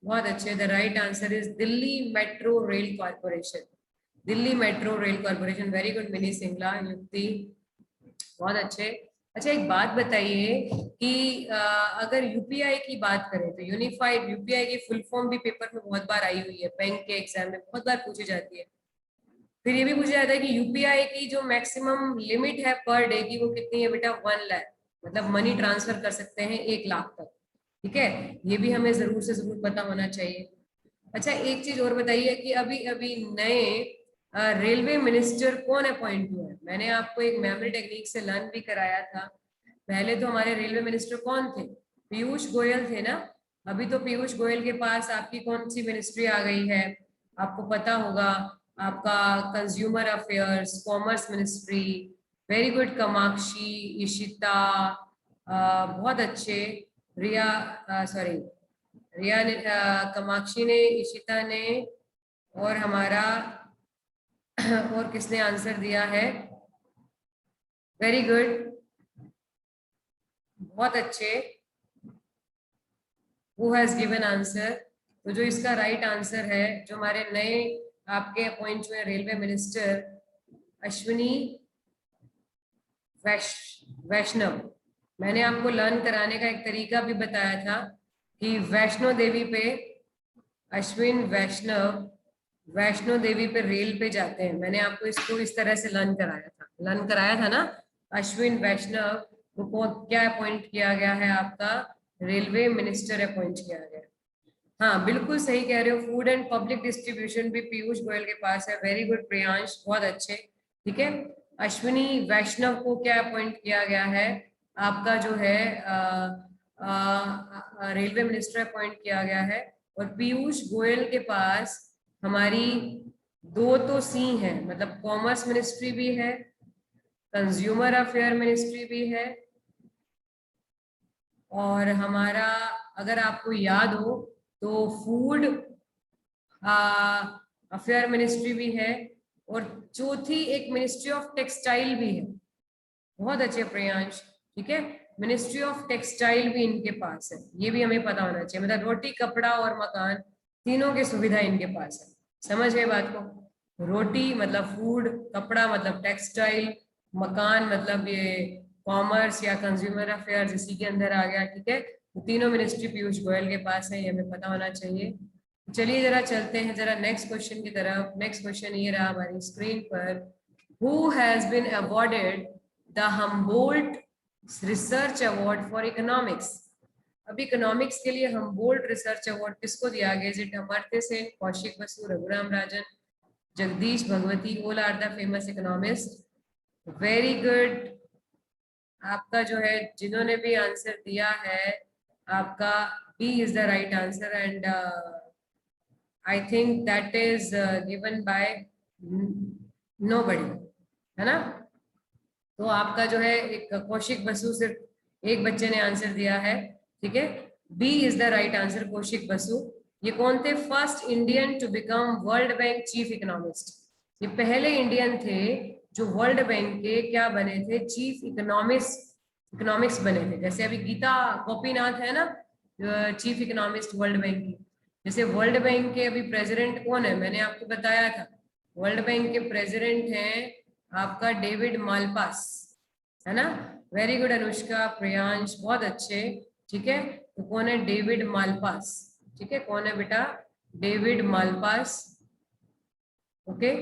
बहुत अच्छे। The right answer is Delhi metro rail corporation. Delhi metro rail corporation, very good Mini Singla, युक्ति, बहुत अच्छे। अच्छा, एक बात बताइए कि अगर यूपीआई की बात करें तो यूनिफाइड यूपीआई की फुल फॉर्म भी पेपर में बहुत बार आई हुई है, बैंक के एग्जाम में बहुत बार पूछी जाती है। फिर ये भी पूछा जाता है कि यूपीआई की जो मैक्सिमम लिमिट है पर डे की, वो कितनी है बेटा? 1 लाख, मतलब मनी ट्रांसफर कर सकते हैं 1 लाख तक, ठीक है। ये भी हमें जरूर से जरूर पता होना चाहिए। अच्छा, एक चीज और बताइए कि अभी अभी नए रेलवे मिनिस्टर कौन अपॉइंट हुआ है? मैंने आपको एक मेमोरी टेक्निक से लर्न भी कराया था। पहले तो हमारे रेलवे मिनिस्टर कौन थे? पीयूष गोयल थे ना। अभी तो पीयूष गोयल के पास आपकी कौन सी मिनिस्ट्री आ गई है? आपको पता होगा, आपका consumer affairs, commerce ministry. Very good Kamakshi, Ishita, बहुत अच्छे। रिया, सॉरी, रिया ने, कामाक्षी ने, इशिता ने, और हमारा और किसने आंसर दिया है? वेरी गुड, बहुत अच्छे। Who has given answer? तो जो इसका राइट आंसर है, जो हमारे नए आपके अपॉइंट हुए रेलवे मिनिस्टर, अश्विनी वैष्णव। मैंने आपको लर्न कराने का एक तरीका भी बताया था कि वैष्णो देवी पे अश्विन वैष्णव वैष्णो देवी पे रेल पे जाते हैं। मैंने आपको इसको इस तरह से लर्न कराया था ना। अश्विन वैष्णव को क्या अपॉइंट किया गया है, आपका रेलवे मिनिस्टर अपॉइंट किया गया। हाँ बिल्कुल सही कह रहे हो। फूड एंड पब्लिक डिस्ट्रीब्यूशन भी पीयूष गोयल के पास है। वेरी गुड प्रियांश, बहुत अच्छे। ठीक है, अश्विनी वैष्णव को क्या अपॉइंट किया गया है, आपका जो है रेलवे मिनिस्टर अपॉइंट किया गया है। और पीयूष गोयल के पास हमारी दो तो सी है, मतलब कॉमर्स मिनिस्ट्री भी है, कंज्यूमर अफेयर मिनिस्ट्री भी है, और हमारा अगर आपको याद हो तो फूड अफेयर मिनिस्ट्री भी है, और चौथी एक मिनिस्ट्री ऑफ टेक्सटाइल भी है। बहुत अच्छे प्रियांश। ठीक है, मिनिस्ट्री ऑफ टेक्सटाइल भी इनके पास है, ये भी हमें पता होना चाहिए। मतलब रोटी कपड़ा और मकान तीनों की सुविधा इनके पास है। समझ गए बात को? रोटी मतलब फूड, कपड़ा मतलब टेक्सटाइल, मकान मतलब ये कॉमर्स या कंज्यूमर अफेयर्स इसी के अंदर आ गया। ठीक है, तो तीनों मिनिस्ट्री पीयूष गोयल के पास है, ये हमें पता होना चाहिए। चलिए जरा चलते हैं जरा नेक्स्ट क्वेश्चन की तरफ। नेक्स्ट क्वेश्चन ये रहा हमारी स्क्रीन पर। Who has been awarded the Humboldt research award for economics? अब इकोनॉमिक्स के लिए हम्बोल्ट रिसर्च अवार्ड किसको दिया गया? Is it Amartya Sen, Kaushik Basu, Raghuram Rajan, Jagdish Bhagwati? All are the famous economist. Very good. आपका जो है जिन्होंने भी आंसर दिया है, आपका B is the right answer, and I think that is given by nobody, है ना? तो आपका जो है एक कौशिक बसु, सिर्फ एक बच्चे ने आंसर दिया है। ठीक है, B is the right answer, Kaushik Basu. ये कौन थे? First Indian to become world bank chief economist. ये पहले इंडियन थे जो वर्ल्ड बैंक के क्या बने थे? चीफ इकोनॉमिक्स बने थे। जैसे अभी गीता गोपीनाथ है ना, चीफ इकोनॉमिस्ट वर्ल्ड बैंक की। जैसे वर्ल्ड बैंक के अभी प्रेसिडेंट कौन है, मैंने आपको बताया था। वर्ल्ड बैंक के प्रेसिडेंट हैं आपका डेविड मालपास, है ना? वेरी गुड अनुष्का, प्रियांश, बहुत अच्छे। ठीक है, तो कौन है? David Malpass. ठीक है, कौन है बेटा? David Malpass. ओके,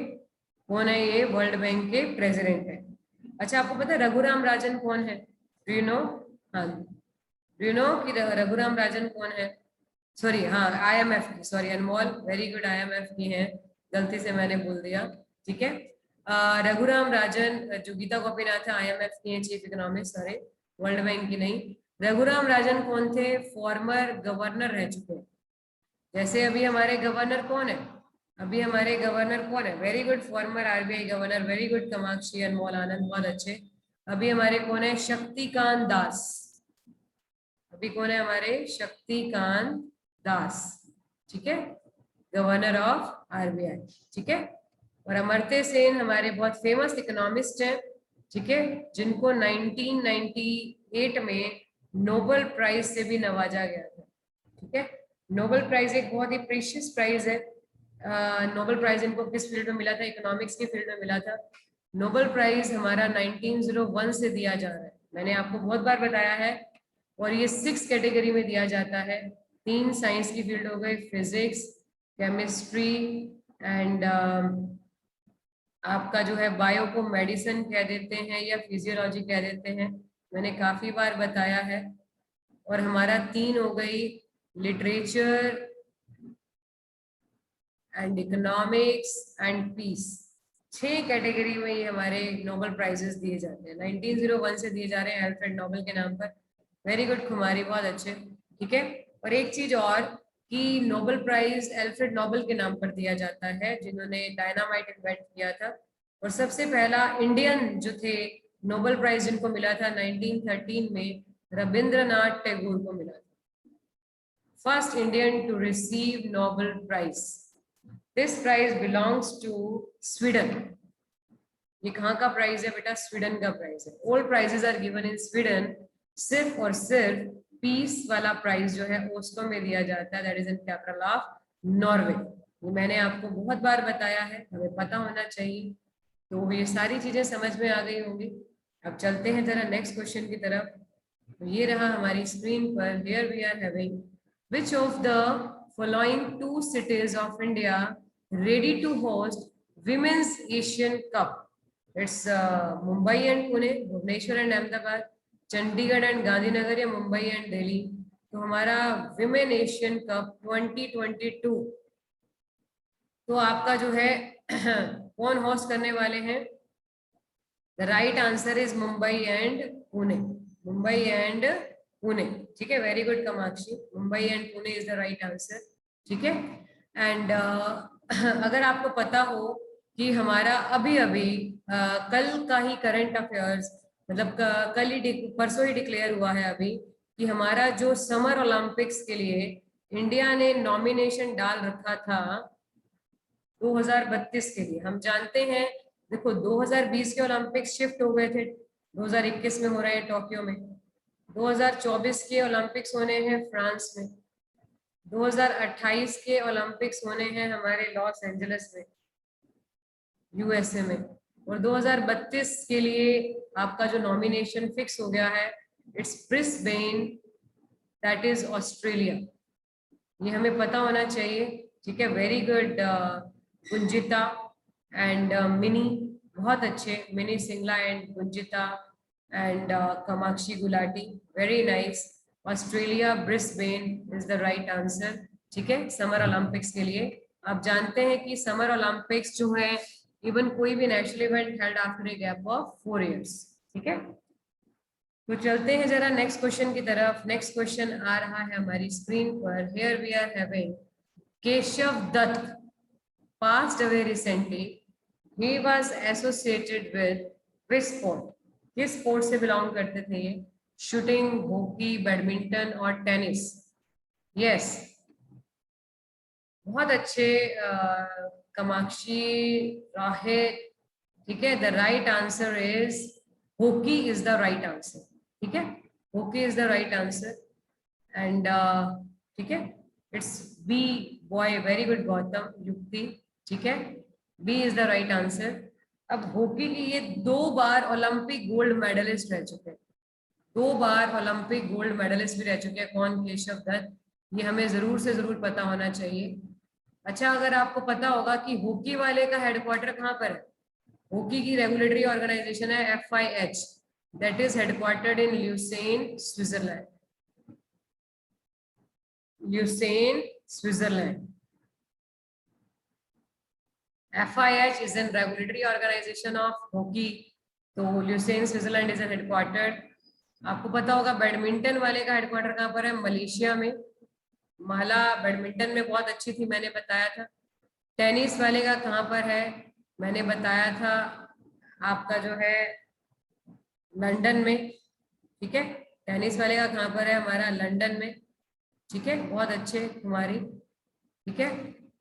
कौन है ये? वर्ल्ड बैंक के प्रेसिडेंट है। अच्छा, आपको पता है रघुराम राजन कौन है? Do you know? हाँ, डू यू नो कि रघुराम राजन कौन है? सॉरी, हाँ, आईएमएफ की, सॉरी अनमोल, वेरी गुड, आईएमएफ की हैं, गलती से मैंने बोल दिया। ठीक है, रघुराम राजन जो गीता गोपीनाथ है आईएमएफ की हैं chief economist, sorry world bank की नहीं। रघुराम राजन कौन थे? फॉर्मर गवर्नर रह चुके हैं। जैसे अभी हमारे गवर्नर कौन है? अभी हमारे गवर्नर कौन है? Very good, former RBI governor, very good Kamakshi, Anmol, Anand, बहुत अच्छे। अभी हमारे कौन है? शक्तिकांत दास। अभी कौन है हमारे? शक्तिकांत दास। ठीक है, गवर्नर ऑफ आरबीआई। ठीक है, और अमर्त्य सेन हमारे बहुत फेमस इकोनॉमिस्ट हैं। ठीक है, जिनको 1998 में नोबेल प्राइज से भी नवाजा गया था। ठीक है, नोबेल प्राइज एक बहुत ही प्रीशियस प्राइज है। नोबेल प्राइज इनको किस फील्ड में मिला था? इकोनॉमिक्स की फील्ड में मिला था। नोबेल प्राइज हमारा 1901 से दिया जा रहा है, मैंने आपको बहुत बार बताया है। और ये 6 कैटेगरी में दिया जाता है। 3 साइंस की फील्ड हो गई, फिजिक्स, केमिस्ट्री एंड आपका जो है बायो को मेडिसिन कह देते हैं या फिजियोलॉजी कह देते हैं, मैंने काफी बार बताया है। और हमारा 3 हो गई, literature and economics and peace. 6 category में ये हमारे नोबेल प्राइजेस दिए जाते हैं, 1901 से दिए जा रहे हैं अल्फ्रेड नोबेल के नाम पर। वेरी गुड कुमारी, बहुत अच्छे। ठीक है, और एक चीज और कि नोबेल प्राइज अल्फ्रेड नोबेल के नाम पर दिया जाता है, जिन्होंने डायनामाइट इन्वेंट किया था। और सबसे पहला इंडियन जो थे नोबेल प्राइज जिनको मिला था 1913 में, रविंद्रनाथ टैगोर को मिला था। First Indian to receive Nobel prize. This prize belongs to Sweden. ये कहाँ का प्राइज है बेटा? स्वीडन का प्राइज है। All prizes are given in Sweden. सिर्फ और सिर्फ पीस वाला प्राइज जो है ओस्लो में दिया जाता है, that is in capital of Norway. ये मैंने आपको बहुत बार बताया है, हमें पता होना चाहिए। तो ये सारी चीजें समझ में आ गई होंगी। अब चलते हैं जरा नेक्स्ट क्वेश्चन की तरफ। तो ये रहा हमारी स्क्रीन पर, here we are having which of the following two cities of India ready to host women's Asian cup. It's Mumbai and Pune, Bhubaneswar and Ahmedabad, Chandigarh and Gandhinagar, या मुंबई एंड दिल्ली। तो हमारा विमेन एशियन कप 2022 तो आपका जो है कौन होस्ट करने वाले हैं? The right answer is Mumbai and Pune, Mumbai and Pune. ठीक है, very good Kamakshi, Mumbai and Pune is the right answer. ठीक है, एंड अगर आपको पता हो कि हमारा अभी अभी कल का ही करंट अफेयर्स, मतलब कल ही परसों ही डिक्लेयर हुआ है अभी कि हमारा जो समर ओलंपिक्स के लिए इंडिया ने नॉमिनेशन डाल रखा था 2032 के लिए। हम जानते हैं, देखो 2020 के ओलंपिक्स शिफ्ट हो गए थे, 2021 में हो रहे हैं टोक्यो में, 2024 के ओलंपिक्स होने हैं फ्रांस में, 2028 के ओलंपिक्स होने हैं हमारे लॉस एंजलिस में, यूएसए में, और 2032 के लिए आपका जो नॉमिनेशन फिक्स हो गया है it's Brisbane, that is Australia. ये हमें पता होना चाहिए। ठीक है, very good Gunjita and Mini, बहुत अच्छे, Mini Singla and Gunjita and Kamakshi Gulati, very nice. Australia, Brisbane is the right answer. ठीक है, समर ओलंपिक्स के लिए आप जानते हैं कि समर ओलंपिक्स जो है इवन कोई भी national event held after a gap of 4 years। ठीक है, तो चलते हैं जरा नेक्स्ट क्वेश्चन की तरफ। नेक्स्ट क्वेश्चन आ रहा है हमारी स्क्रीन पर, here we are having Keshav Dutt passed away recently. He was associated with which sport? किस स्पोर्ट से बिलोंग करते थे ये? शूटिंग, हॉकी, बैडमिंटन और टेनिस? यस, बहुत अच्छे कामाक्षी राहित। ठीक है, the right answer is hockey is the right answer. ठीक है, hockey is the right answer and ठीक है, it's B boy, very good Gautam, Yukti. ठीक है, B is the right answer. अब हॉकी की ये 2 बार ओलंपिक गोल्ड मेडलिस्ट रह चुके हैं, 2 बार ओलंपिक गोल्ड मेडलिस्ट भी रह चुके हैं। कौन? केशव दत्त। ये हमें जरूर से जरूर पता होना चाहिए। अच्छा, अगर आपको पता होगा कि हॉकी वाले का हेडक्वार्टर कहाँ पर है? हॉकी की रेगुलेटरी ऑर्गेनाइजेशन है FIH, that is headquartered in Lausanne, Switzerland, Lausanne, Switzerland. FIH is a regulatory organization of hockey, तो ल्यूसेन, स्विट्जरलैंड इज हेडक्वार्टर्ड। आपको पता होगा बैडमिंटन वाले का हेडक्वार्टर कहाँ पर है? मलेशिया में। महिला बैडमिंटन में बहुत अच्छी थी, मैंने बताया था। टेनिस वाले का कहाँ पर है? मैंने बताया था आपका जो है लंदन में। ठीक है, टेनिस वाले का कहाँ पर है? हमारा लंदन में। ठीक है, बहुत अच्छे कुमारी। ठीक है,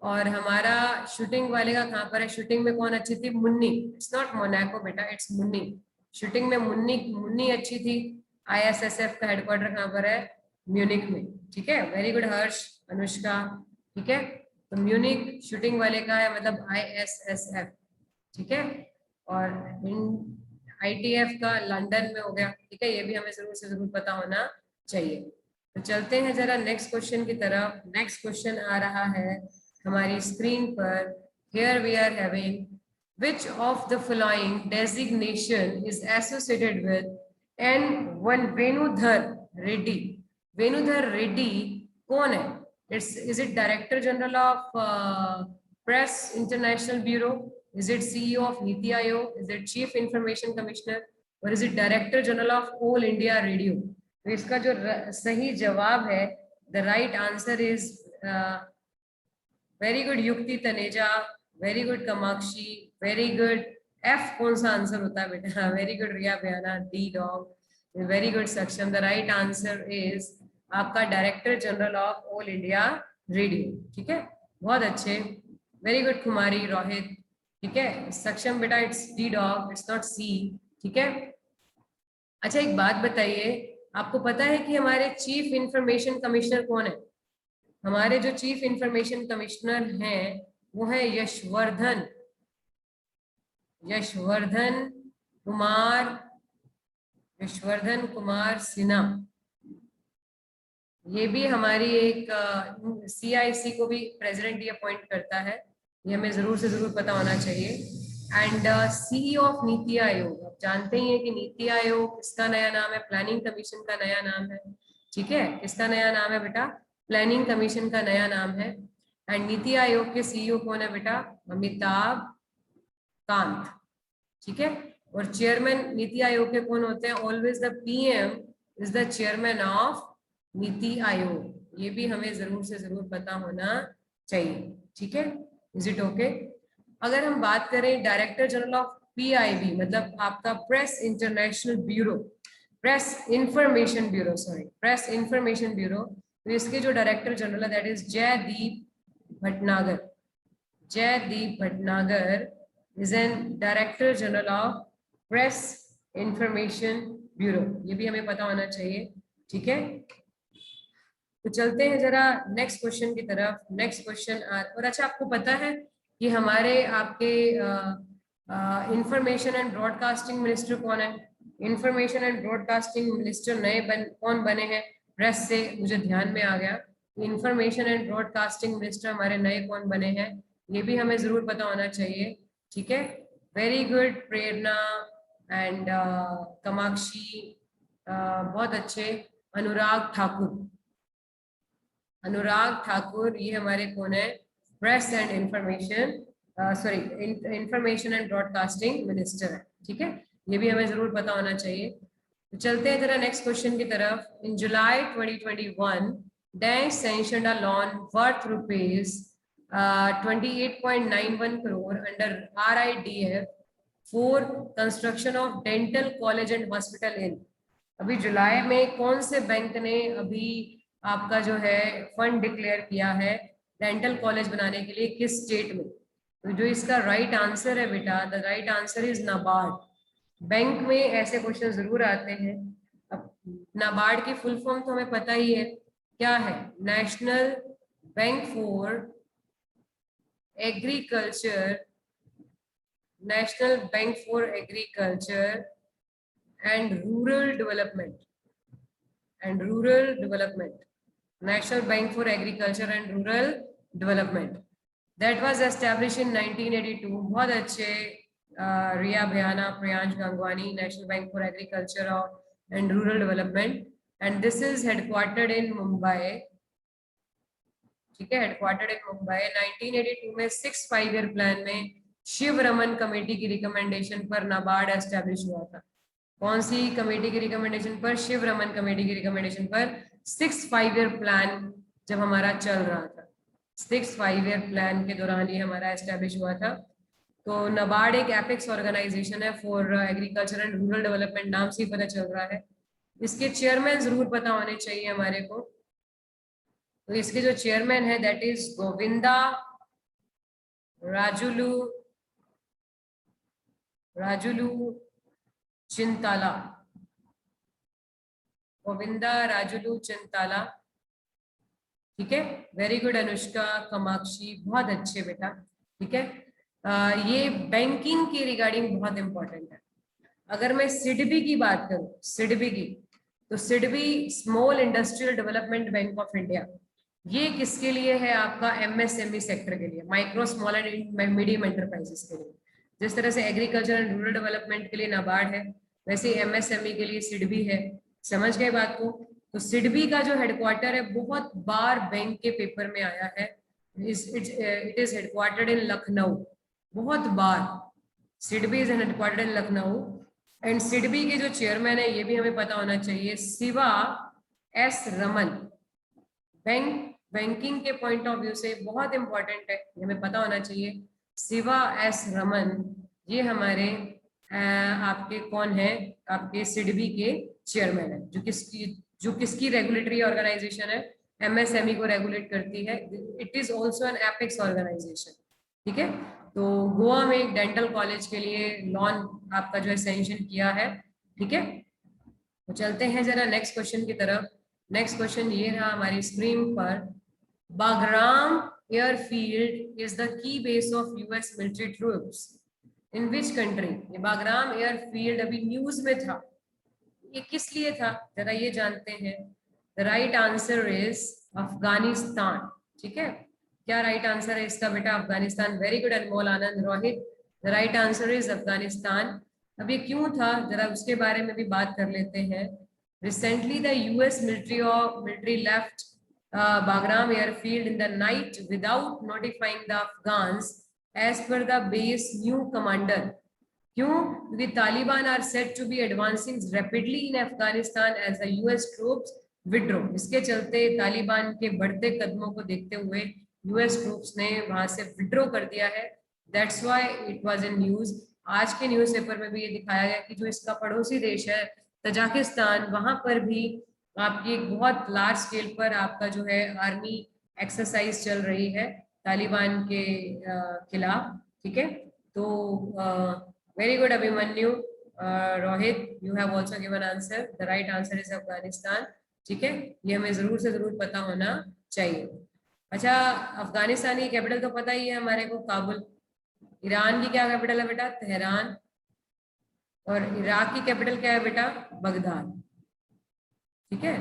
और हमारा शूटिंग वाले का कहाँ पर है? शूटिंग में कौन अच्छी थी? मुन्नी। इट्स नॉट मोनाको बेटा, इट्स मुन्नी। शूटिंग में मुन्नी, मुन्नी अच्छी थी। ISSF का हेडक्वार्टर कहाँ पर है? म्यूनिक में। ठीक है, वेरी गुड हर्ष, अनुष्का। ठीक है, तो म्यूनिक शूटिंग वाले का है, मतलब ISSF। ठीक है, और ITF का लंदन में हो गया। ठीक है, ये भी हमें जरूर से जरूर पता होना चाहिए। तो चलते हैं जरा नेक्स्ट क्वेश्चन की तरफ। नेक्स्ट क्वेश्चन आ रहा है हमारी स्क्रीन पर, here we are having which of the following designation is associated with N one Venudhar Reddy? Venudhar Reddy कौन है? Is it Director General of Press International Bureau? Is it CEO of Niti Aayog? Is it Chief Information Commissioner? Or is it Director General of All India Radio? तो इसका जो सही जवाब है, the right answer is very good Yukti Taneja, very good Kamakshi, very good. F कौन सा answer होता है बेटा? Very good Riya Bayana, D dog, very good Saksham. The right answer is आपका director general of all India radio. ठीक है, बहुत अच्छे, वेरी गुड कुमारी रोहित। ठीक है, सक्षम बेटा it's D dog, it's not C। ठीक है, अच्छा एक बात बताइए, आपको पता है कि हमारे चीफ इंफॉर्मेशन कमिश्नर कौन है? हमारे जो चीफ इंफॉर्मेशन कमिश्नर हैं वो है यशवर्धन कुमार विश्ववर्धन कुमार सिन्हा, ये भी हमारी एक CIC को भी प्रेसिडेंट ये अपॉइंट करता है, ये हमें जरूर से जरूर पता होना चाहिए। And CEO of NITI Aayog, आप जानते ही हैं कि नीति आयोग किसका नया नाम है, प्लानिंग कमीशन का नया नाम है। ठीक है, किसका नया नाम है बेटा, प्लानिंग कमीशन का नया नाम है। एंड नीति आयोग के CEO कौन है बेटा, अमिताभ कांत। ठीक है, और चेयरमैन नीति आयोग के कौन होते हैं, always the PM is the chairman of NITI Aayog, ये भी हमें जरूर से जरूर पता होना चाहिए। ठीक है, इज इट ओके? अगर हम बात करें डायरेक्टर जनरल ऑफ PIB, मतलब आपका press international bureau, press information bureau, sorry press information bureau, तो इसके जो डायरेक्टर जनरल है that is Jaydeep Bhatnagar. Jaydeep Bhatnagar is an Director General of Press Information Bureau, ये भी हमें पता होना चाहिए। ठीक है, तो चलते हैं जरा नेक्स्ट क्वेश्चन की तरफ। नेक्स्ट क्वेश्चन, और अच्छा आपको पता है कि हमारे आपके इंफॉर्मेशन एंड ब्रॉडकास्टिंग मिनिस्टर कौन है? इंफॉर्मेशन एंड ब्रॉडकास्टिंग मिनिस्टर नए कौन बने हैं? प्रेस से मुझे ध्यान में आ गया, इंफॉर्मेशन एंड ब्रॉडकास्टिंग मिनिस्टर हमारे नए कौन बने हैं, ये भी हमें जरूर पता होना चाहिए। ठीक है, very good Prerna and Kamakshi, बहुत अच्छे। अनुराग ठाकुर, अनुराग ठाकुर ये हमारे कौन है, press and information sorry information and broadcasting minister है। ठीक है, ये भी हमें जरूर पता होना चाहिए। तो चलते हैं जरा नेक्स्ट क्वेश्चन की तरफ। इन जुलाई 2021 dash sanctioned a loan worth rupees 28.91 crore under RIDF for construction of dental college and hospital in. अभी जुलाई में कौन से बैंक ने अभी आपका जो है फंड डिक्लेयर किया है डेंटल कॉलेज बनाने के लिए, किस स्टेट में? तो जो इसका राइट आंसर है बेटा, the right answer is NABARD. Bank में ऐसे क्वेश्चन जरूर आते हैं। अब नाबार्ड की फुल फॉर्म तो हमें पता ही है, क्या है? National bank for agriculture, national bank for agriculture and rural development, and rural development, national bank for agriculture and rural development, that was establish in 1982। बहुत अच्छे Riya Bhayana, Priyansh Gangwani, national bank for agriculture and rural development, and this is headquartered in Mumbai. ठीक है, headquartered in Mumbai. 1982 में 6 5-year plan में Shiv Raman committee की recommendation पर NABARD establish हुआ था। कौन सी कमेटी की रिकमेंडेशन पर? शिव रमन कमेटी की रिकमेंडेशन पर 6 5-year प्लान जब हमारा चल रहा था, 6 5-year प्लान के दौरान ये हमारा एस्टैब्लिश हुआ था। तो नाबार्ड एक एपेक्स ऑर्गेनाइजेशन है for agriculture and rural development, नाम से ही पता चल रहा है। इसके चेयरमैन जरूर पता होने चाहिए हमारे को। तो इसके जो चेयरमैन है दैट इज गोविंदा राजुलू, राजुलू चिंताला, गोविंदा राजुलू चिंताला। ठीक है, वेरी गुड अनुष्का, कामाक्षी, बहुत अच्छे बेटा। ठीक है, ये बैंकिंग की रिगार्डिंग बहुत इंपॉर्टेंट है। अगर मैं सिडबी की बात करूं, सिडबी की, तो SIDBI small industrial development bank of India, ये किसके लिए है? आपका MSME सेक्टर के लिए, micro small and medium enterprises के लिए। जिस तरह से एग्रीकल्चर एंड रूरल डेवलपमेंट के लिए नाबार्ड है, वैसे MSME के लिए सिडबी है। समझ गए बात को? तो सिडबी का जो हेडक्वार्टर है, बहुत बार बैंक के पेपर में आया है, it is headquartered in Lucknow. बहुत बार SIDBI is headquartered in Lucknow. And SIDBI के जो चेयरमैन है, ये भी हमें पता होना चाहिए, शिवा एस रमन। बैंकिंग के पॉइंट ऑफ व्यू से बहुत इंपॉर्टेंट है, हमें पता होना चाहिए। शिवा एस रमन ये हमारे आपके कौन है? आपके सिडबी के चेयरमैन है, जो किसकी रेगुलेटरी ऑर्गेनाइजेशन है? MSME को रेगुलेट करती है। It is also an apex organisation. ठीक है, तो गोवा में एक डेंटल कॉलेज के लिए लोन आपका जो है सैंक्शन किया है। ठीक है, तो चलते हैं जरा नेक्स्ट क्वेश्चन की तरफ। नेक्स्ट क्वेश्चन ये रहा हमारी स्क्रीन पर, Bagram airfield is the key base of US military troops in which country? ये बागराम एयरफील्ड अभी न्यूज में था, ये किस लिए था, जरा ये जानते हैं। The right answer is Afghanistan. ठीक है, क्या राइट आंसर है इसका बेटा? Afghanistan. Very good Anmol Anand. Rohit, the right answer is Afghanistan. अब ये क्यों था, जरा उसके बारे में भी बात कर लेते हैं। Recently the US military left Bagram airfield in the night without notifying the Afghans as per the base new commander. क्यों? क्योंकि Taliban are set to be advancing rapidly in Afghanistan as the US troops withdraw. इसके चलते तालिबान के बढ़ते कदमों को देखते हुए यूएस ट्रूप्स ने वहां से विड्रो कर दिया है। That's why it was in news. आज के न्यूज़पेपर में भी ये दिखाया गया कि जो इसका पड़ोसी देश है तजाकिस्तान, वहां पर भी आपकी एक बहुत लार्ज स्केल पर आपका जो है आर्मी एक्सरसाइज चल रही है तालिबान के खिलाफ। ठीक है, तो very good Abhimanyu. Rohit, you have also given answer. The right answer is Afghanistan. ठीक है, ये हमें जरूर से जरूर पता होना चाहिए। अच्छा, अफगानिस्तान की कैपिटल तो पता ही है हमारे को, काबुल। ईरान की क्या कैपिटल है बेटा? तेहरान। और इराक की कैपिटल क्या है बेटा? बगदाद। ठीक है,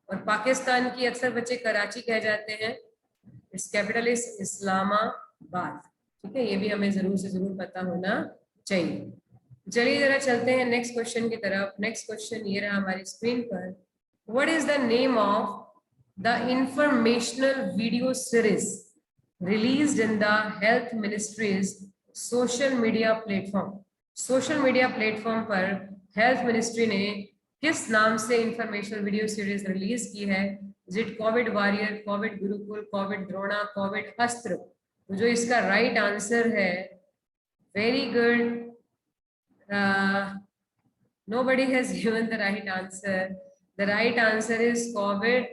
और पाकिस्तान की अक्सर बच्चे कराची कह जाते हैं, इट्स कैपिटल इज इस्लामाबाद। ठीक है, ये भी हमें जरूर से जरूर पता होना चाहिए। चलिए जरा चलते हैं नेक्स्ट क्वेश्चन की तरफ। नेक्स्ट क्वेश्चन ये रहा हमारी स्क्रीन पर। What is the name of the informational video series released in the health ministries social media platform? Social media platform पर हेल्थ मिनिस्ट्री ने किस नाम से इंफॉर्मेशनल वीडियो सीरीज रिलीज की है? Is it Covid warrior, Covid Gurukul, Covid Drona, Covid अस्त्र? तो जो इसका राइट आंसर है, very good, nobody has given the right answer. The right answer is Covid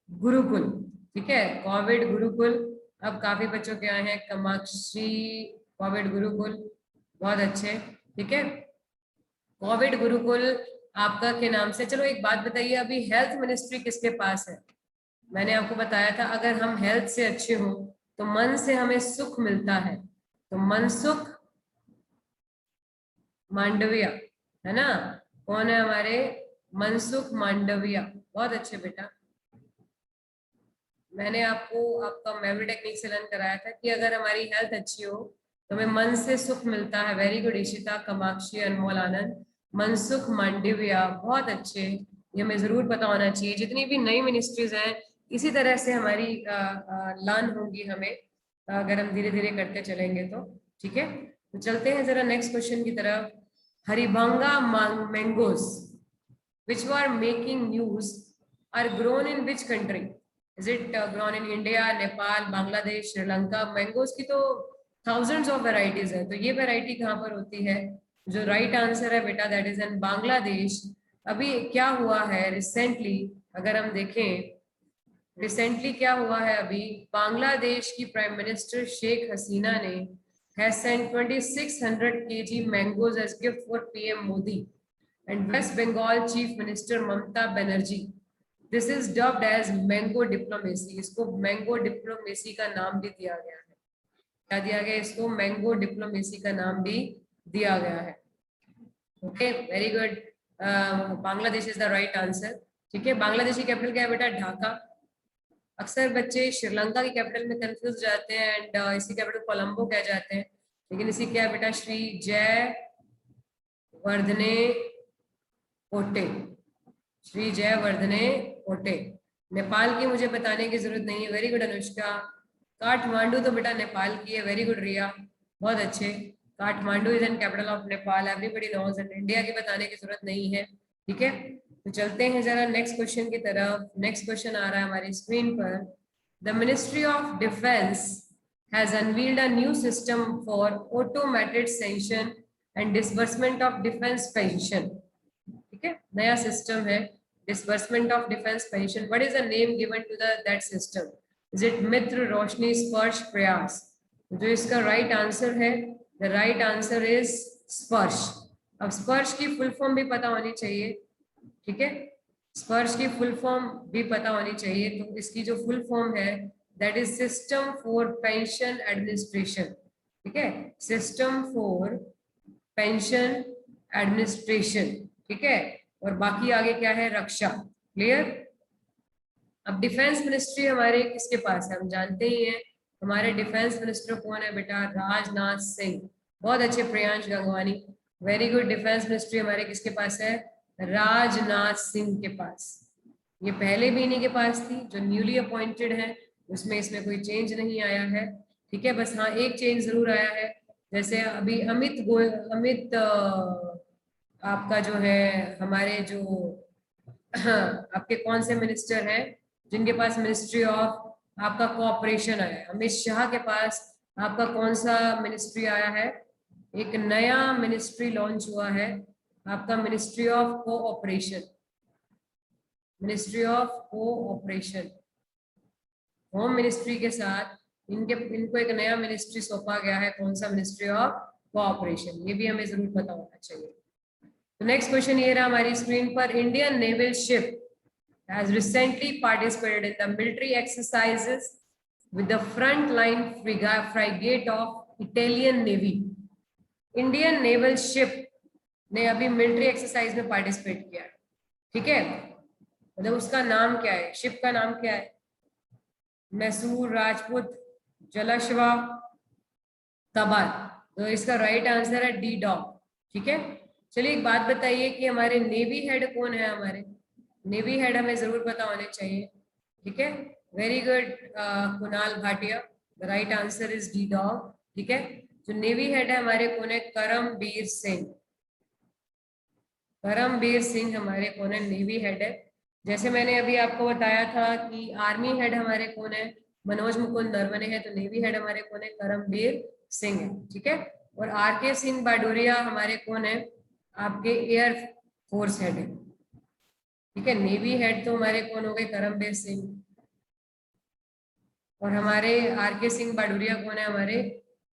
Gurukul. ठीक है, कोविड गुरुकुल। अब काफी बच्चों के आए हैं कामाक्षी, कोविड गुरुकुल, बहुत अच्छे। ठीक है, कोविड गुरुकुल आपका के नाम से। चलो एक बात बताइए, अभी हेल्थ मिनिस्ट्री किसके पास है? मैंने आपको बताया था अगर हम हेल्थ से अच्छे हों तो मन से हमें सुख मिलता है, तो मनसुख मांडविया है ना। कौन है हमारे? मनसुख मांडविया। बहुत अच्छे बेटा, मैंने आपको आपका मेमोरी टेक्निक से लर्न कराया था कि अगर हमारी हेल्थ अच्छी हो तो हमें मन से सुख मिलता है। वेरी गुड ईशिता, कामाक्षी, अनमोल आनंद, मनसुख मांडविया, बहुत अच्छे। ये हमें जरूर पता होना चाहिए। जितनी भी नई मिनिस्ट्रीज हैं इसी तरह से हमारी लर्न होंगी हमें, अगर हम धीरे धीरे करते चलेंगे तो। ठीक है, तो चलते हैं जरा नेक्स्ट क्वेश्चन की तरफ। Haribhanga mangoes which were making news are grown in which country? Is it grown in India, Nepal, Bangladesh, Sri Lanka? Mangoes की तो thousands of varieties है, तो ये वैरायटी कहाँ पर होती है? जो राइट आंसर है बेटा, दैट इज इन बांग्लादेश। अभी क्या हुआ है रिसेंटली, अगर हम देखें रिसेंटली क्या हुआ है, अभी बांग्लादेश की प्राइम मिनिस्टर शेख हसीना ने has sent 2600 kg mangoes as gift for PM Modi and West Bengal Chief Minister Mamata Banerjee. This is dubbed as mango diplomacy. इसको mango diplomacy का नाम भी दिया गया है। क्या दिया गया इसको? mango diplomacy का नाम भी दिया गया है। Okay, very good, Bangladesh is the right answer. ठीक है, बांग्लादेश की कैपिटल क्या है बेटा? ढाका। अक्सर बच्चे श्रीलंका की कैपिटल में कंफ्यूज जाते हैं एंड इसी कैपिटल कोलंबो कह जाते हैं, लेकिन इसी क्या है बेटा? श्री जय वर्धने कोटे, श्री जय वर्धने कोटे। नेपाल की मुझे बताने की जरूरत नहीं है। Very good Anushka. काठमांडू तो बेटा नेपाल की है। वेरी गुड रिया, बहुत अच्छे। Kathmandu is an capital of Nepal, everybody knows, and India की बताने की जरूरत नहीं है। ठीक है, तो चलते हैं जरा नेक्स्ट क्वेश्चन की तरफ। नेक्स्ट क्वेश्चन आ रहा है हमारी स्क्रीन पर। The ministry of defence has unveiled a new system for automated sanction and disbursement of defence pension. ठीक है, नया सिस्टम है disbursement of defence pension. What is the name given to that system? Is it Mitra, Roshni, Sparsh, Prayas? जो इसका right answer है, the right answer is Sparsh. अब स्पर्श की फुल फॉर्म भी पता होनी चाहिए। ठीक है, स्पर्श की फुल फॉर्म भी पता होनी चाहिए। तो इसकी जो फुल फॉर्म है that is system for pension administration. ठीक है, सिस्टम फॉर पेंशन एडमिनिस्ट्रेशन। ठीक है, और बाकी आगे क्या है, रक्षा। क्लियर। अब डिफेंस मिनिस्ट्री हमारे किसके पास है, हम जानते ही हैं हमारे डिफेंस मिनिस्टर कौन है बेटा, राजनाथ सिंह। बहुत अच्छे Priyansh Gangwani, very good. Defence ministry हमारे किसके पास है, राजनाथ सिंह के पास। ये पहले भी इन्हीं के पास थी, जो न्यूली अपॉइंटेड है उसमें इसमें कोई चेंज नहीं आया है। ठीक है, बस हाँ एक चेंज जरूर आया है, जैसे अभी अमित आपका जो है हमारे जो आपके कौन से मिनिस्टर हैं जिनके पास मिनिस्ट्री ऑफ आपका कोऑपरेशन आया है, अमित शाह के पास आपका कौन सा मिनिस्ट्री आया है, एक नया मिनिस्ट्री लॉन्च हुआ है आपका ministry of cooperation, ministry of cooperation. Home ministry के साथ इनको एक नया मिनिस्ट्री सौंपा गया है, कौन सा, मिनिस्ट्री ऑफ कोऑपरेशन। ये भी हमें जरूर पता होना चाहिए। तो नेक्स्ट क्वेश्चन ये रहा हमारी स्क्रीन पर, Indian naval ship has recently participated in the military exercises with the frontline frigate of Italian Navy. Indian naval ship ने अभी मिलिट्री एक्सरसाइज में पार्टिसिपेट किया है। ठीक है, मतलब उसका नाम क्या है, शिप का नाम क्या है, मैसूर, राजपूत, जलाश्वा, तबार। तो इसका राइट आंसर है डी डॉग। ठीक है, चलिए एक बात बताइए कि हमारे नेवी हेड कौन है, हमारे नेवी हेड हमें जरूर पता होने चाहिए। ठीक है, very good Kunal Bhatia, the right answer is D dog. ठीक है, जो नेवी हेड है हमारे कौन है, करमबीर सिंह। करमबीर सिंह हमारे कौन है, नेवी हेड है। जैसे मैंने अभी आपको बताया था कि आर्मी हेड हमारे कौन है, मनोज मुकुंद नरवणे है, तो नेवी हेड हमारे कौन है, करमबीर सिंह है। ठीक है, और आर के सिंह बाडोरिया हमारे कौन है, आपके एयर फोर्स हेड है। ठीक है, नेवी हेड तो हमारे कौन हो गए, करमबीर सिंह, और हमारे आर के सिंह बाडूरिया कौन है, हमारे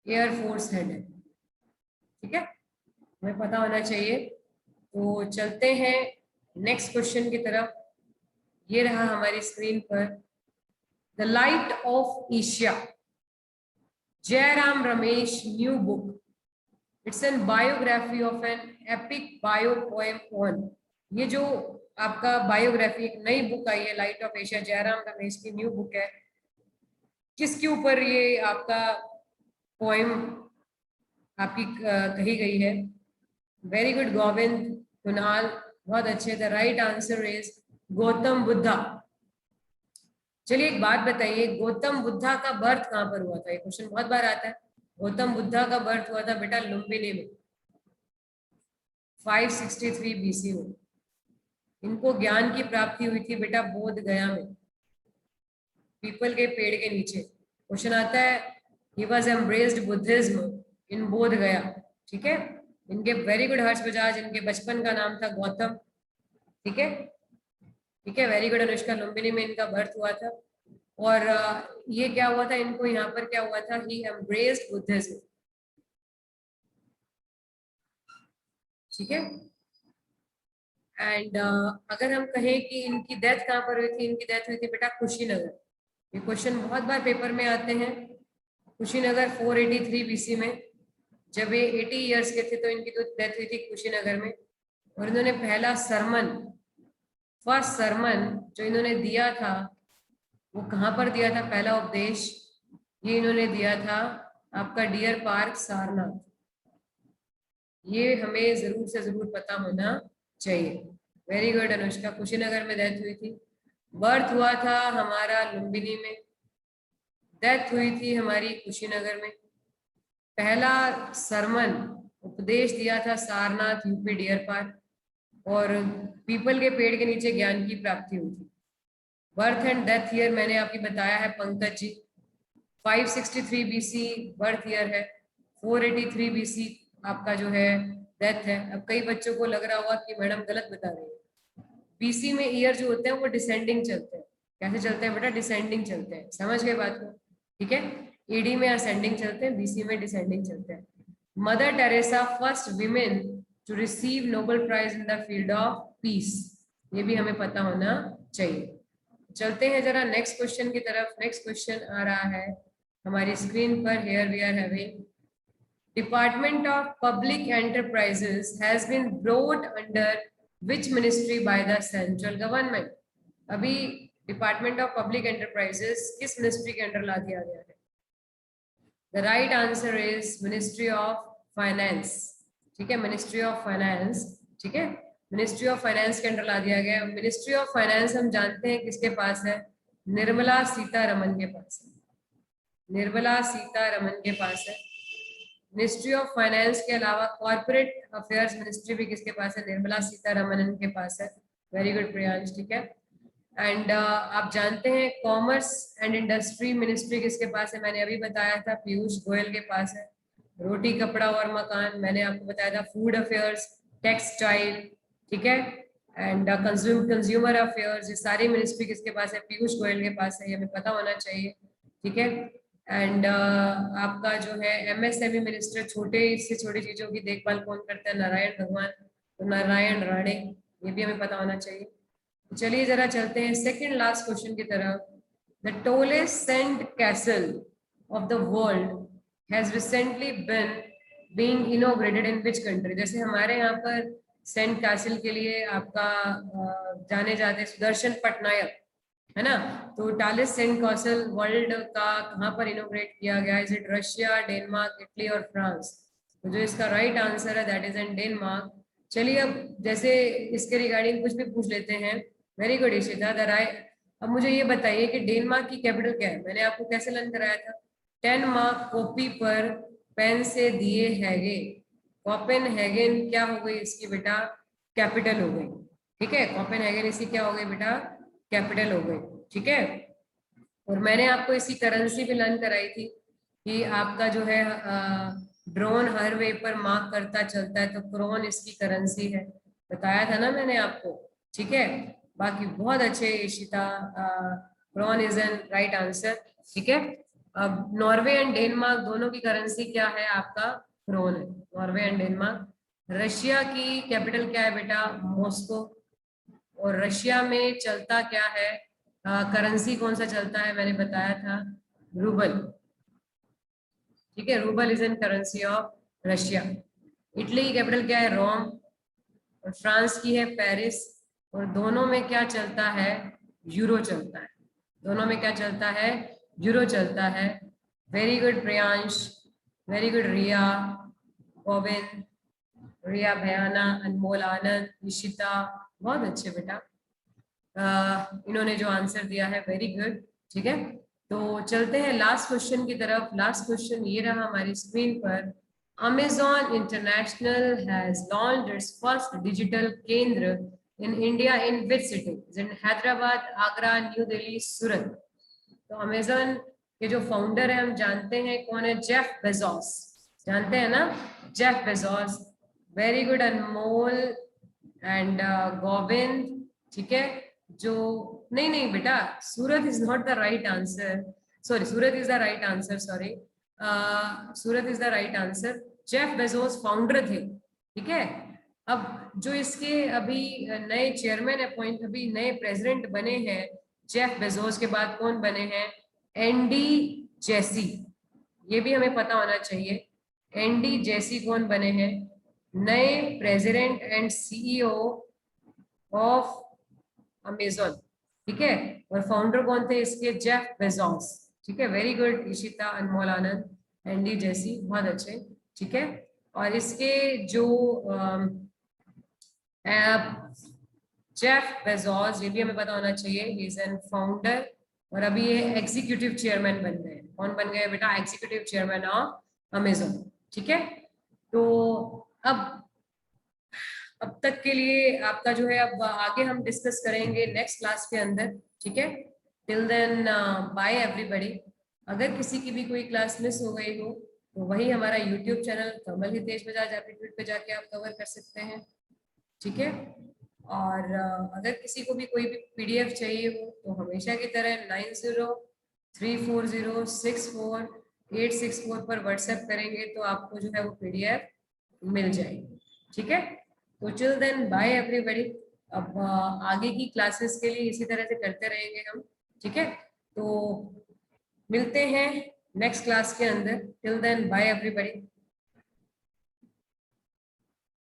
एयर फोर्स हेड है। ठीक है, हमें पता होना चाहिए। तो चलते हैं नेक्स्ट क्वेश्चन की तरफ। ये रहा हमारी स्क्रीन पर, the light of Asia, Jairam Ramesh new book, it's an biography of an epic bio poem on. ये जो आपका बायोग्राफी एक नई बुक आई है, light of Asia, Jairam Ramesh की न्यू बुक है, किसके ऊपर ये आपका पोएम आपकी कही गई है। वेरी गुड गोविंद, कुणाल, बहुत अच्छे। The right answer is Gautam Buddha. चलिए एक बात बताइए, गौतम बुद्धा का बर्थ कहाँ पर हुआ था, ये क्वेश्चन बहुत बार आता है। गौतम बुद्धा का बर्थ हुआ था बेटा लुम्बिनी में, 563 बीसी में। इनको ज्ञान की प्राप्ति हुई थी बेटा बोध गया में, पीपल के पेड़ के नीचे। क्वेश्चन आता है, ही वॉज एम्ब्रेस्ड बुद्धिज्म इन बोध गया। ठीक है, इनके वेरी गुड हर्ष बजाज, इनके बचपन का नाम था गौतम। ठीक है, ठीक है, वेरी गुड अनुष्का, लुम्बिनी में इनका बर्थ हुआ था। और ये क्या हुआ था, इनको यहाँ पर क्या हुआ था, ही एम्ब्रेस्ड बुद्धिज्म। ठीक है, एंड अगर हम कहें कि इनकी डेथ कहाँ पर हुई थी, इनकी डेथ हुई थी बेटा कुशीनगर। ये क्वेश्चन बहुत बार पेपर में आते हैं। कुशीनगर 483 बीसी में, जब ये 80 इयर्स के थे तो इनकी तो डेथ हुई थी कुशीनगर में। और इन्होंने पहला सरमन, फर्स्ट सरमन जो इन्होंने दिया था वो कहाँ पर दिया था, पहला उपदेश ये इन्होंने दिया था आपका डियर पार्क सारनाथ। ये हमें जरूर से जरूर पता होना चाहिए। वेरी गुड अनुष्का, कुशीनगर में डेथ हुई थी। बर्थ हुआ था हमारा लुम्बिनी में, डेथ हुई थी हमारी कुशीनगर में। पहला सरमन उपदेश दिया था सारनाथ यूपी डियर पार्क, और पीपल के पेड़ के नीचे ज्ञान की प्राप्ति हुई थी। बर्थ एंड डेथ ईयर मैंने आपकी बताया है Pankaj ji, 563 BC birth year है, 483 बीसी आपका जो है डेथ है। अब कई बच्चों को लग रहा होगा कि मैडम गलत बता रही है, बीसी में ईयर जो होते हैं वो डिसेंडिंग चलते हैं। कैसे चलते हैं बेटा, डिसेंडिंग चलते हैं, समझ गए बात को। ठीक है, ईडी में असेंडिंग चलते हैं, बीसी में डिसेंडिंग चलते हैं। Mother Teresa first women to receive Nobel prize in the field of peace, ये भी हमें पता होना चाहिए। चलते हैं जरा नेक्स्ट क्वेश्चन की तरफ। नेक्स्ट क्वेश्चन आ रहा है हमारी स्क्रीन पर, here we are having, department of public enterprises has been brought under which ministry by the central government? अभी डिपार्टमेंट ऑफ पब्लिक एंटरप्राइजेस किस मिनिस्ट्री के अंडर ला दिया गया है? The right answer is ministry of finance. ठीक है, ministry of finance. ठीक है, मिनिस्ट्री ऑफ फाइनेंस के अंडर ला दिया गया। मिनिस्ट्री ऑफ फाइनेंस हम जानते हैं किसके पास है? निर्मला सीतारमन के पास है। निर्मला सीतारमन के पास है। मिनिस्ट्री ऑफ फाइनेंस के अलावा कॉर्पोरेट अफेयर्स मिनिस्ट्री भी किसके पास है? निर्मला सीतारमन के पास है। Very good Priyansh. ठीक है, एंड आप जानते हैं कॉमर्स एंड इंडस्ट्री मिनिस्ट्री किसके पास है? मैंने अभी बताया था पीयूष गोयल के पास है। रोटी कपड़ा और मकान मैंने आपको बताया था। फूड अफेयर्स, टेक्सटाइल, ठीक है, एंड कंज्यूमर अफेयर्स, ये सारी मिनिस्ट्री किसके पास है? पीयूष गोयल के पास है। ये हमें पता होना चाहिए। ठीक है, एंड आपका जो है एमएसएमई मिनिस्टर, छोटे से छोटी चीजों की देखभाल कौन करता है? नारायण भगवान, तो नारायण राणे, ये भी हमें पता होना चाहिए। चलिए जरा चलते हैं सेकंड लास्ट क्वेश्चन की तरफ। The tallest sand castle of the world has recently been being inaugurated in which country? जैसे हमारे यहाँ पर सैंड कैसल के लिए आपका जाने जाते सुदर्शन पटनायक, है ना? तो टालिस सैंड कैसल वर्ल्ड का कहाँ पर इनॉग्रेट किया गया? Is it Russia, Denmark, Italy और फ्रांस? तो जो इसका राइट आंसर है दैट इज इन डेनमार्क। चलिए अब जैसे इसके रिगार्डिंग कुछ भी पूछ लेते हैं। Very good Ishita. अब मुझे ये बताइए कि डेनमार्क की कैपिटल क्या है? मैंने आपको कैसे लर्न कराया था? 10 मार्क कॉपी पर पेन से दिए हैगे। कोपेनहेगन क्या हो गई इसकी बेटा? कैपिटल हो गई। ठीक है, कोपेनहेगन इसकी क्या हो गई बेटा? कैपिटल हो गई। ठीक है, और मैंने आपको इसकी करेंसी भी लर्न कराई थी कि आपका जो है ड्रोन हर वे पर मार्क करता चलता है, तो क्रोन इसकी करेंसी है। बताया था ना मैंने आपको। ठीक है, बाकी बहुत अच्छे Ishita, krone is an right answer. ठीक है, अब नॉर्वे एंड डेनमार्क दोनों की करेंसी क्या है? आपका क्रोन है, नॉर्वे एंड डेनमार्क। रशिया की कैपिटल क्या है बेटा? मॉस्को। और रशिया में चलता क्या है? करेंसी कौन सा चलता है? मैंने बताया था रूबल। ठीक है, rouble is an currency of Russia. Italy की कैपिटल क्या है? रोम। और फ्रांस की है पेरिस। और दोनों में क्या चलता है? यूरो चलता है। दोनों में क्या चलता है? यूरो चलता है। Very good Priyansh, very good Riya, Govind, Riya Bhayana, Anmol Anand, Nishita, बहुत अच्छे बेटा। इन्होंने जो आंसर दिया है वेरी गुड। ठीक है, तो चलते हैं लास्ट क्वेश्चन की तरफ। लास्ट क्वेश्चन ये रहा हमारी स्क्रीन पर। Amazon International has launched its first digital केंद्र in India in which city? Is it Hyderabad, Agra, new Delhi, Surat? तो अमेजन के जो फाउंडर है हम जानते हैं कौन है? Jeff Bezos. जानते हैं ना Jeff Bezos? Very good Anmol and Govind. ठीक है, जो नहीं नहीं बेटा, Surat is not the right answer. Sorry, Surat is the right answer. Sorry, Surat is the right answer. Jeff Bezos founder थे। ठीक है, अब जो इसके अभी नए चेयरमैन अपॉइंट, अभी नए प्रेसिडेंट बने हैं जेफ बेजोस के बाद कौन बने हैं? Andy Jassy. ये भी हमें पता होना चाहिए। एंडी जेसी कौन बने हैं? नए president and CEO of Amazon. ठीक है, और फाउंडर कौन थे इसके? Jeff Bezos. ठीक है, वेरी गुड इशिता, अनमोल आनंद, एंडी जेसी, बहुत अच्छे। ठीक है, और इसके जो जेफ बेजोस, ये भी हमें पता होना चाहिए, ही इज एन फाउंडर। और अभी ये एग्जीक्यूटिव चेयरमैन बन गए। कौन बन गए बेटा? Executive chairman of Amazon. ठीक है, तो अब तक के लिए आपका जो है, अब आगे हम डिस्कस करेंगे नेक्स्ट क्लास के अंदर। ठीक है, टिल देन बाय एवरीबॉडी। अगर किसी की भी कोई क्लास मिस हो गई हो तो वही हमारा यूट्यूब चैनल कमल हितेश बजाज एप्टीट्यूड पे जाके आप कवर कर सकते हैं। ठीक है, और अगर किसी को भी कोई भी पीडीएफ चाहिए हो तो हमेशा की तरह 9034064864 पर व्हाट्सएप करेंगे तो आपको जो है वो पीडीएफ मिल जाएगी। ठीक है, तो टिल देन बाय एवरीबॉडी। अब आगे की क्लासेस के लिए इसी तरह से करते रहेंगे हम। ठीक है, तो मिलते हैं नेक्स्ट क्लास के अंदर। Till then bye everybody.